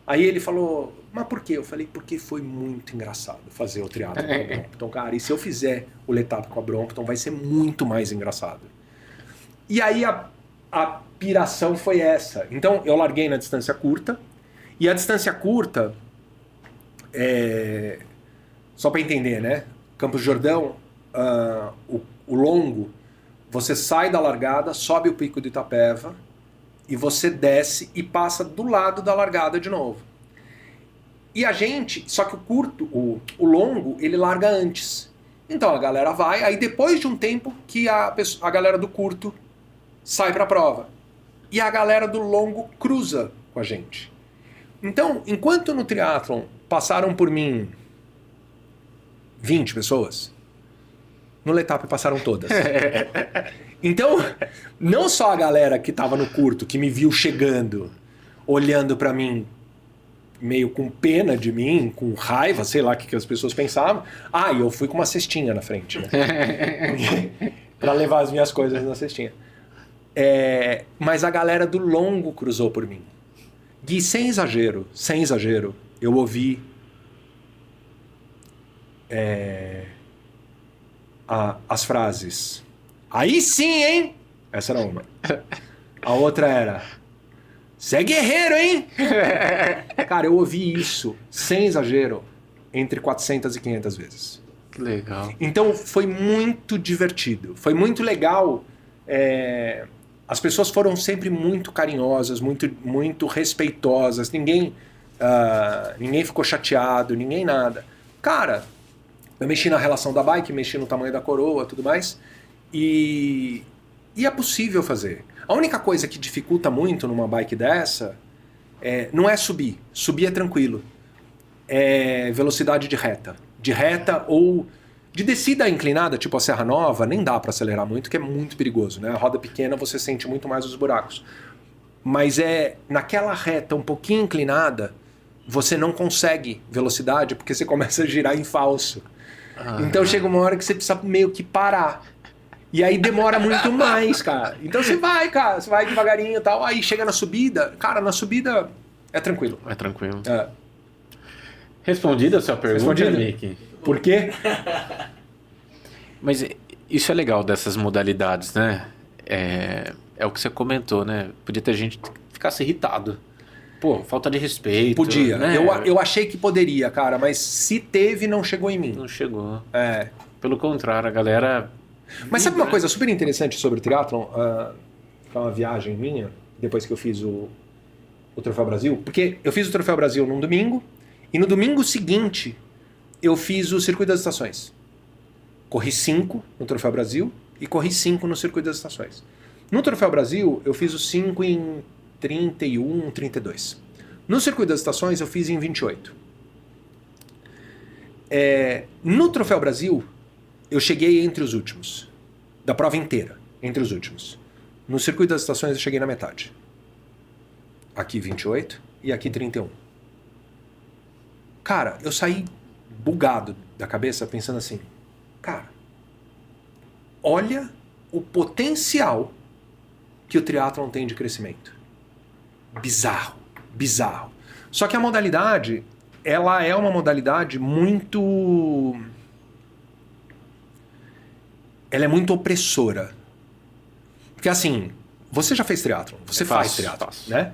Aí ele falou, mas por quê? Eu falei, porque foi muito engraçado fazer o triatlo com a Brompton, cara. E se eu fizer o Letap com a Brompton, vai ser muito mais engraçado. E aí a piração foi essa. Então eu larguei na distância curta. E a distância curta, só para entender, né? Campos do Jordão, o longo, você sai da largada, sobe o pico do Itapeva, e você desce e passa do lado da largada de novo. E a gente, só que o curto, o longo, ele larga antes. Então a galera vai, aí depois de um tempo que a galera do curto sai pra prova. E a galera do longo cruza com a gente. Então, enquanto no triatlon passaram por mim 20 pessoas, no Letap passaram todas. Então, não só a galera que tava no curto, que me viu chegando, olhando pra mim, meio com pena de mim, com raiva, sei lá o que as pessoas pensavam. E eu fui com uma cestinha na frente, né? Pra levar as minhas coisas na cestinha. Mas a galera do longo cruzou por mim. Gui, sem exagero, eu ouvi as frases... Aí sim, hein? Essa era uma. A outra era... Você é guerreiro, hein? Cara, eu ouvi isso, sem exagero, entre 400 e 500 vezes. Que legal. Então, foi muito divertido. Foi muito legal. As pessoas foram sempre muito carinhosas, muito, muito respeitosas. Ninguém ficou chateado, ninguém nada. Cara, eu mexi na relação da bike, mexi no tamanho da coroa, tudo mais... E é possível fazer. A única coisa que dificulta muito numa bike dessa não é subir. Subir é tranquilo. É velocidade de reta. De reta ou de descida inclinada, tipo a Serra Nova, nem dá para acelerar muito, que é muito perigoso, né? A roda pequena você sente muito mais os buracos. Mas naquela reta um pouquinho inclinada, você não consegue velocidade porque você começa a girar em falso. Então chega uma hora que você precisa meio que parar. E aí demora muito mais, cara. Então você vai, cara, você vai devagarinho e tal. Aí chega na subida, cara, na subida é tranquilo. É tranquilo. Respondida a sua pergunta, Mickey? Por quê? Mas isso é legal dessas modalidades, né? É o que você comentou, né? Podia ter gente que ficasse irritado. Pô, falta de respeito. Podia. Né? Eu achei que poderia, cara, mas se teve, não chegou em mim. Não chegou. Pelo contrário, a galera... Mas sabe uma coisa super interessante sobre o triatlon? Que é uma viagem minha, depois que eu fiz o Troféu Brasil. Porque eu fiz o Troféu Brasil num domingo, e no domingo seguinte eu fiz o Circuito das Estações. Corri 5 no Troféu Brasil e corri 5 no Circuito das Estações. No Troféu Brasil eu fiz os 5 em 31, 32. No Circuito das Estações eu fiz em 28. No Troféu Brasil, eu cheguei entre os últimos. Da prova inteira, entre os últimos. No Circuito das Estações, eu cheguei na metade. Aqui 28 e aqui 31. Cara, eu saí bugado da cabeça pensando assim, cara, olha o potencial que o triatlon tem de crescimento. Bizarro, bizarro. Só que a modalidade, ela é uma modalidade muito... Ela é muito opressora. Porque assim, você já fez triatlon, você faz triatlon, né?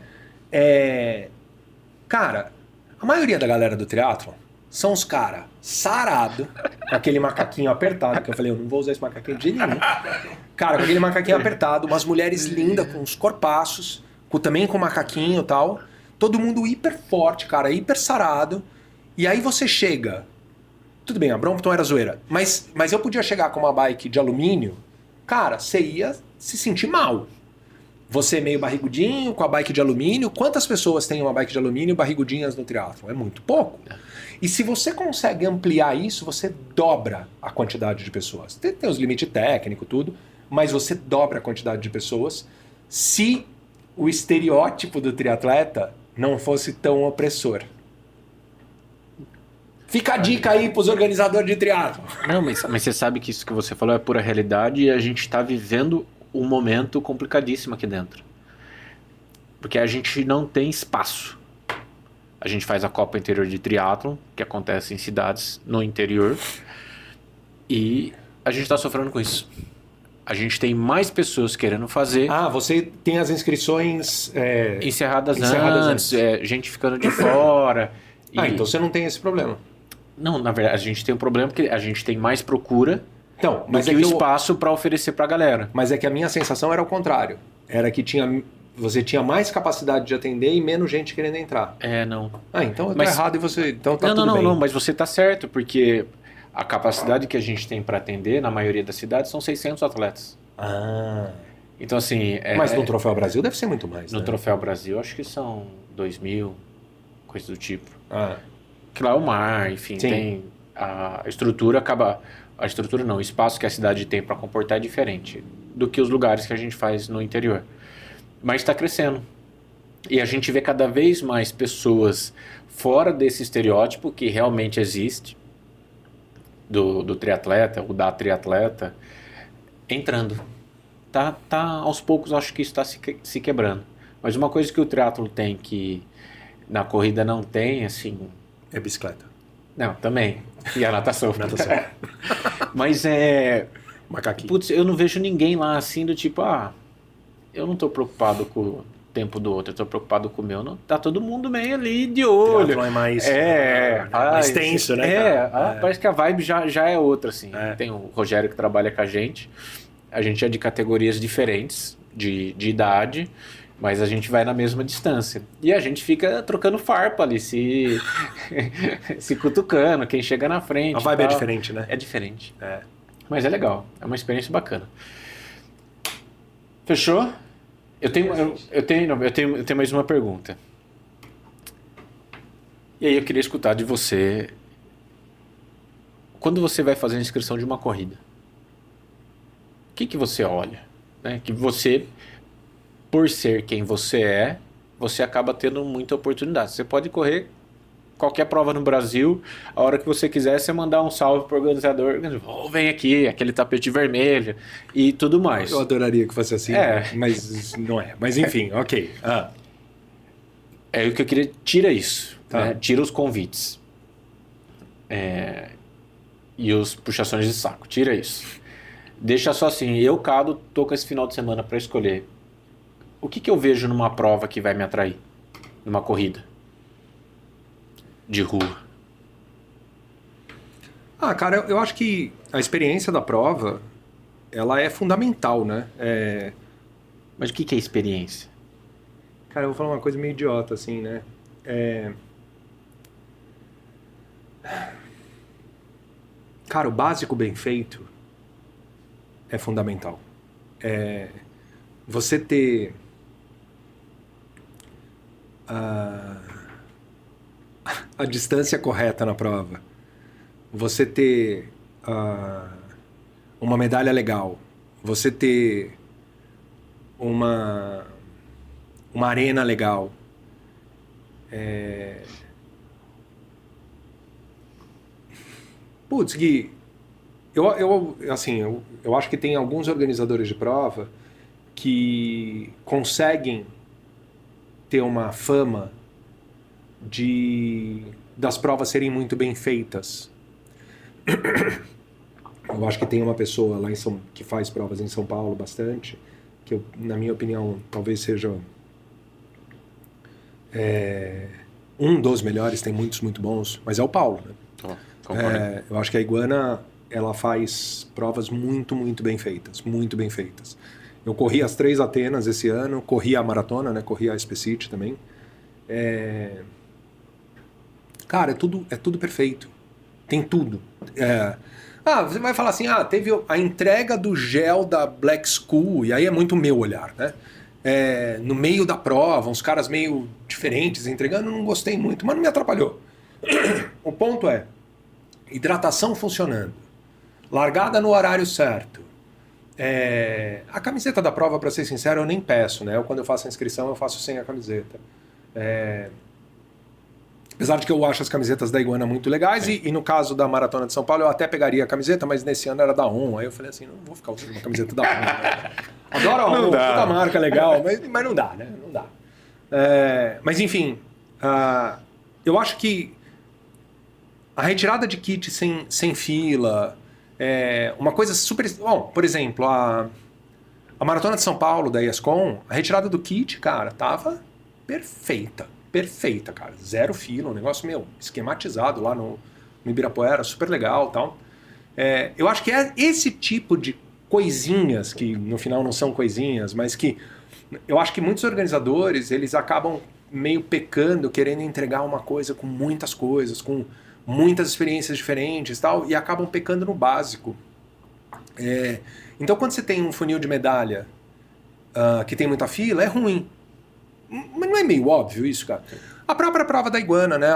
Cara, a maioria da galera do triatlon são os caras sarados, com aquele macaquinho apertado, que eu falei, eu não vou usar esse macaquinho de nenhum. Cara, com aquele macaquinho apertado, umas mulheres lindas, com uns corpaços, também com macaquinho e tal. Todo mundo hiper forte, cara, hiper sarado. E aí você chega... Tudo bem, a Brompton era zoeira. Mas eu podia chegar com uma bike de alumínio, cara, você ia se sentir mal. Você meio barrigudinho, com a bike de alumínio. Quantas pessoas têm uma bike de alumínio barrigudinhas no triatlon? É muito pouco. E se você consegue ampliar isso, você dobra a quantidade de pessoas. Tem os limites técnicos, tudo, mas você dobra a quantidade de pessoas se o estereótipo do triatleta não fosse tão opressor. Fica a dica aí pros organizadores de triatlon. Não, mas você sabe que isso que você falou é pura realidade e a gente está vivendo um momento complicadíssimo aqui dentro. Porque a gente não tem espaço. A gente faz a Copa Interior de Triatlon, que acontece em cidades no interior, e a gente está sofrendo com isso. A gente tem mais pessoas querendo fazer. Ah, você tem as inscrições... encerradas antes. Gente ficando de fora. Então você não tem esse problema. Não, na verdade, a gente tem um problema porque a gente tem mais procura então, do que o espaço para oferecer para a galera. Mas é que a minha sensação era o contrário. Era que você tinha mais capacidade de atender e menos gente querendo entrar. Não. Então eu tô errado e você... Então tá tudo bem. Não, mas você tá certo, porque a capacidade que a gente tem para atender, na maioria das cidades, são 600 atletas. Então, assim... Mas no Troféu Brasil deve ser muito mais, No né? Troféu Brasil, acho que são 2.000, coisa do tipo. Que lá é o mar, enfim, Sim. tem... A estrutura acaba... A estrutura não, o espaço que a cidade tem para comportar é diferente do que os lugares que a gente faz no interior. Mas está crescendo. E a gente vê cada vez mais pessoas fora desse estereótipo que realmente existe, do triatleta ou da triatleta, entrando. Tá aos poucos, acho que isso está se quebrando. Mas uma coisa que o triatlo tem que na corrida não tem, assim... É bicicleta. Não, também. E a natação. Natação. Mas Macaquinho. Putz, eu não vejo ninguém lá assim do tipo, eu não tô preocupado com o tempo do outro, eu tô preocupado com o meu. Não, tá todo mundo meio ali de olho. Triatlon é mais... mais tenso, né? Parece que a vibe já é outra, assim. Tem o Rogério que trabalha com a gente é de categorias diferentes, de idade, mas a gente vai na mesma distância. E a gente fica trocando farpa ali, se cutucando, quem chega na frente. A vibe é diferente, né? É diferente. Mas é legal, é uma experiência bacana. Fechou? Eu tenho mais uma pergunta. E aí eu queria escutar de você. Quando você vai fazer a inscrição de uma corrida, o que você olha? Né? Que você, por ser quem você é, você acaba tendo muita oportunidade. Você pode correr qualquer prova no Brasil, a hora que você quiser, você mandar um salve pro organizador, vem aqui, aquele tapete vermelho e tudo mais. Eu adoraria que fosse assim, mas não é. Mas enfim, ok. É o que eu queria, tira isso, né? Tira os convites e os puxações de saco, tira isso. Deixa só assim, eu, Cado, tô com esse final de semana para escolher. O que eu vejo numa prova que vai me atrair? Numa corrida de rua? Cara, eu acho que a experiência da prova, ela é fundamental, né? Mas o que é experiência? Cara, eu vou falar uma coisa meio idiota, assim, né? Cara, o básico bem feito é fundamental. Você ter a distância correta na prova. você ter uma medalha legal, você ter uma arena legal, Putz, Gui, eu acho que tem alguns organizadores de prova que conseguem ter uma fama das provas serem muito bem feitas. Eu acho que tem uma pessoa lá que faz provas em São Paulo bastante, que na minha opinião talvez seja um dos melhores, tem muitos muito bons, mas é o Paulo, né? Eu acho que a Iguana, ela faz provas muito, muito bem feitas, muito bem feitas. Eu corri as 3 Atenas esse ano, corri a maratona, né? Corri a Specity também. Cara, é tudo perfeito. Tem tudo. Você vai falar assim, teve a entrega do gel da Black School, e aí é muito meu olhar, né? No meio da prova, uns caras meio diferentes entregando, não gostei muito, mas não me atrapalhou. O ponto é, hidratação funcionando, largada no horário certo. A camiseta da prova, para ser sincero, eu nem peço, né? Quando eu faço a inscrição, eu faço sem a camiseta. Apesar de que eu acho as camisetas da Iguana muito legais, e no caso da Maratona de São Paulo, eu até pegaria a camiseta, mas nesse ano era da ON. Aí eu falei assim, não vou ficar usando uma camiseta da ON. Né? Adoro a ON, toda marca legal, mas não dá, né? Não dá. Mas enfim, eu acho que a retirada de kit sem fila, uma coisa super... Bom, por exemplo, a Maratona de São Paulo da ESCOM, a retirada do kit, cara, tava perfeita, cara. 0 fila, um negócio, esquematizado lá no Ibirapuera, super legal e tal. Eu acho que é esse tipo de coisinhas, que no final não são coisinhas, mas que eu acho que muitos organizadores, eles acabam meio pecando, querendo entregar uma coisa com muitas coisas, com muitas experiências diferentes e tal, e acabam pecando no básico. Então, quando você tem um funil de medalha que tem muita fila, é ruim. Mas não é meio óbvio isso, cara? A própria prova da Iguana, né?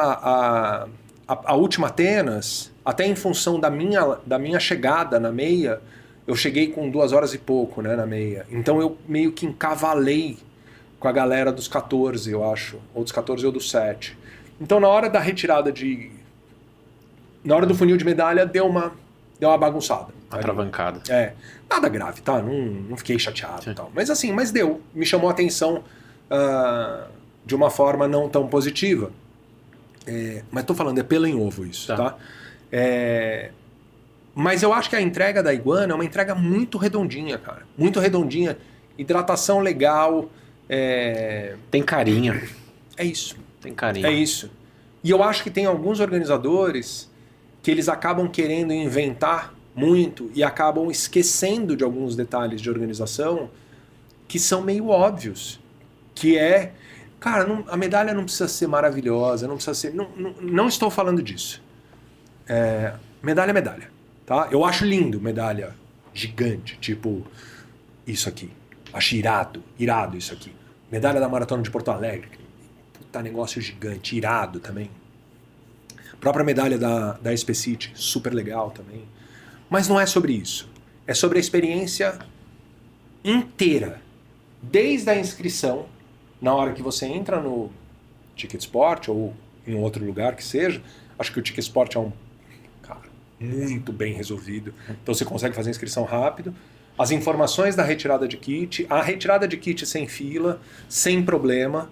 A última Atenas, até em função da minha chegada na meia, eu cheguei com 2 horas e pouco, né, na meia. Então eu meio que encavalei com a galera dos 14, eu acho. Ou dos 14 ou dos 7. Então na hora da retirada na hora do funil de medalha, deu uma bagunçada. Atravancada. Nada grave, tá? Não fiquei chateado e tal. Mas assim, me chamou a atenção de uma forma não tão positiva. Mas tô falando, é pelo em ovo isso, tá? Mas eu acho que a entrega da Iguana é uma entrega muito redondinha, cara. Muito redondinha. Hidratação legal. Tem carinho. É isso. Tem carinho. É isso. E eu acho que tem alguns organizadores que eles acabam querendo inventar muito e acabam esquecendo de alguns detalhes de organização que são meio óbvios. Que cara, a medalha não precisa ser maravilhosa, não precisa ser... Não estou falando disso. Medalha é medalha. Tá? Eu acho lindo medalha gigante, tipo isso aqui. Acho irado isso aqui. Medalha da Maratona de Porto Alegre. Puta negócio gigante, irado também. Própria medalha da Specity, super legal também. Mas não é sobre isso. É sobre a experiência inteira. Desde a inscrição, na hora que você entra no Ticket Sport ou em outro lugar que seja. Acho que o Ticket Sport é muito bem resolvido. Então você consegue fazer a inscrição rápido. As informações da retirada de kit, a retirada de kit sem fila, sem problema.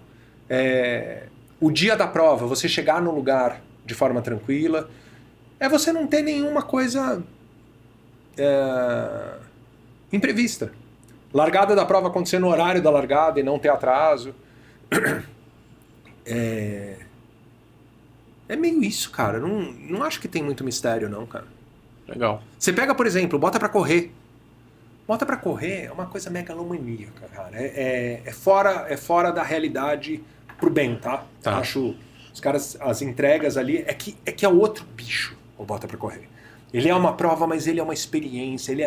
O dia da prova, você chegar no lugar de forma tranquila. Você não ter nenhuma coisa imprevista. Largada da prova acontecer no horário da largada e não ter atraso. É meio isso, cara. Não acho que tem muito mistério, não, cara. Legal. Você pega, por exemplo, bota pra correr. Bota pra correr é uma coisa megalomaníaca, cara. É fora da realidade pro bem, tá? Acho os caras, as entregas ali, é que é outro bicho, o bota pra correr. Ele é uma prova, mas ele é uma experiência. Ele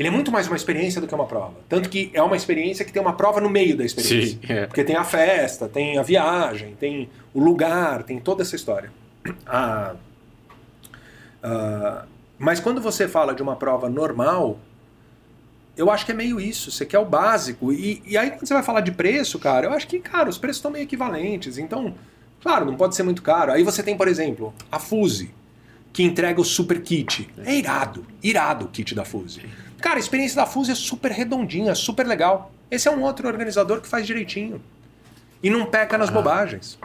é muito mais uma experiência do que uma prova. Tanto que é uma experiência que tem uma prova no meio da experiência. Sim, Porque tem a festa, tem a viagem, tem o lugar, tem toda essa história. Mas quando você fala de uma prova normal, eu acho que é meio isso. Você quer o básico. E aí, quando você vai falar de preço, cara, eu acho que, cara, os preços estão meio equivalentes. Então, claro, não pode ser muito caro. Aí você tem, por exemplo, a Fuse, que entrega o super kit. É irado o kit da Fuse. Cara, a experiência da Fuse é super redondinha, super legal. Esse é um outro organizador que faz direitinho. E não peca nas bobagens.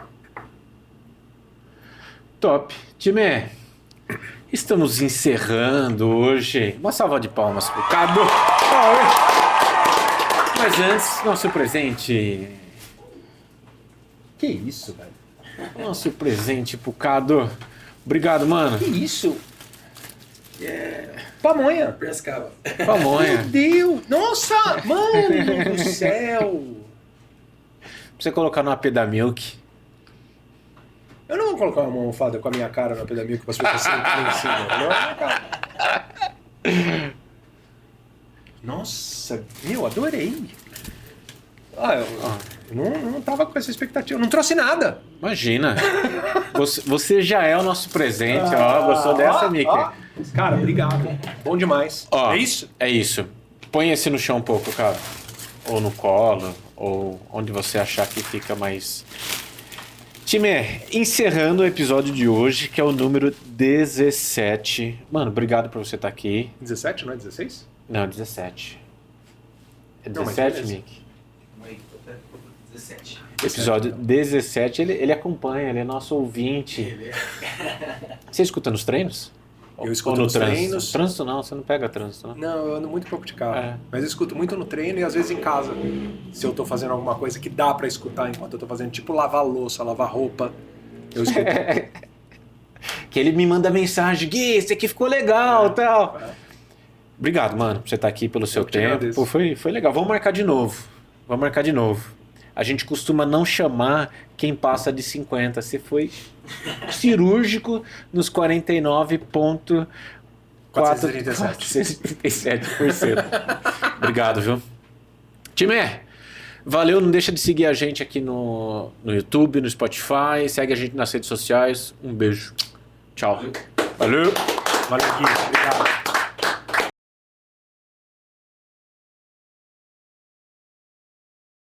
Top. Time, estamos encerrando hoje. Uma salva de palmas pro Cado. Mas antes, nosso presente. Que isso, velho? Nosso presente pro Cado. Obrigado, mano. Que isso? Pamonha. Piracicaba. Pamonha. Meu Deus. Nossa, mano do céu. Pra você colocar no AP da Milk. Eu não vou colocar uma almofada com a minha cara no pedamento para as pessoas sentirem em cima. Não é a minha cara. Nossa, meu, adorei. Eu não tava com essa expectativa. Não trouxe nada. Imagina. Você já é o nosso presente. Gostou dessa, Mickey? Cara, obrigado. Bom demais. Ó, é isso? É isso. Põe esse no chão um pouco, cara. Ou no colo, ou onde você achar que fica mais... Time, encerrando o episódio de hoje, que é o número 17. Mano, obrigado por você estar aqui. 17, não é 16? Não, 17. É Não, mas 17, beleza. Mickey? 17. Episódio 17, ele acompanha, ele é nosso ouvinte. Você escuta nos treinos? Eu escuto Ou no nos trânsito? treinos. Trânsito não, você não pega trânsito, não. Não, eu ando muito pouco de carro. É. Mas eu escuto muito no treino e às vezes em casa. Se eu tô fazendo alguma coisa que dá pra escutar enquanto eu tô fazendo, tipo lavar louça, lavar roupa, eu escuto. Que ele me manda mensagem, Gui, esse aqui ficou legal e tal. Obrigado, mano, por você estar aqui pelo seu te tempo. agradeço. Pô, foi legal. Vamos marcar de novo. A gente costuma não chamar quem passa de 50. Você foi cirúrgico nos 49,437%. Obrigado, viu? Time, valeu. Não deixa de seguir a gente aqui no YouTube, no Spotify. Segue a gente nas redes sociais. Um beijo. Tchau. Valeu. Valeu, Gui. Obrigado.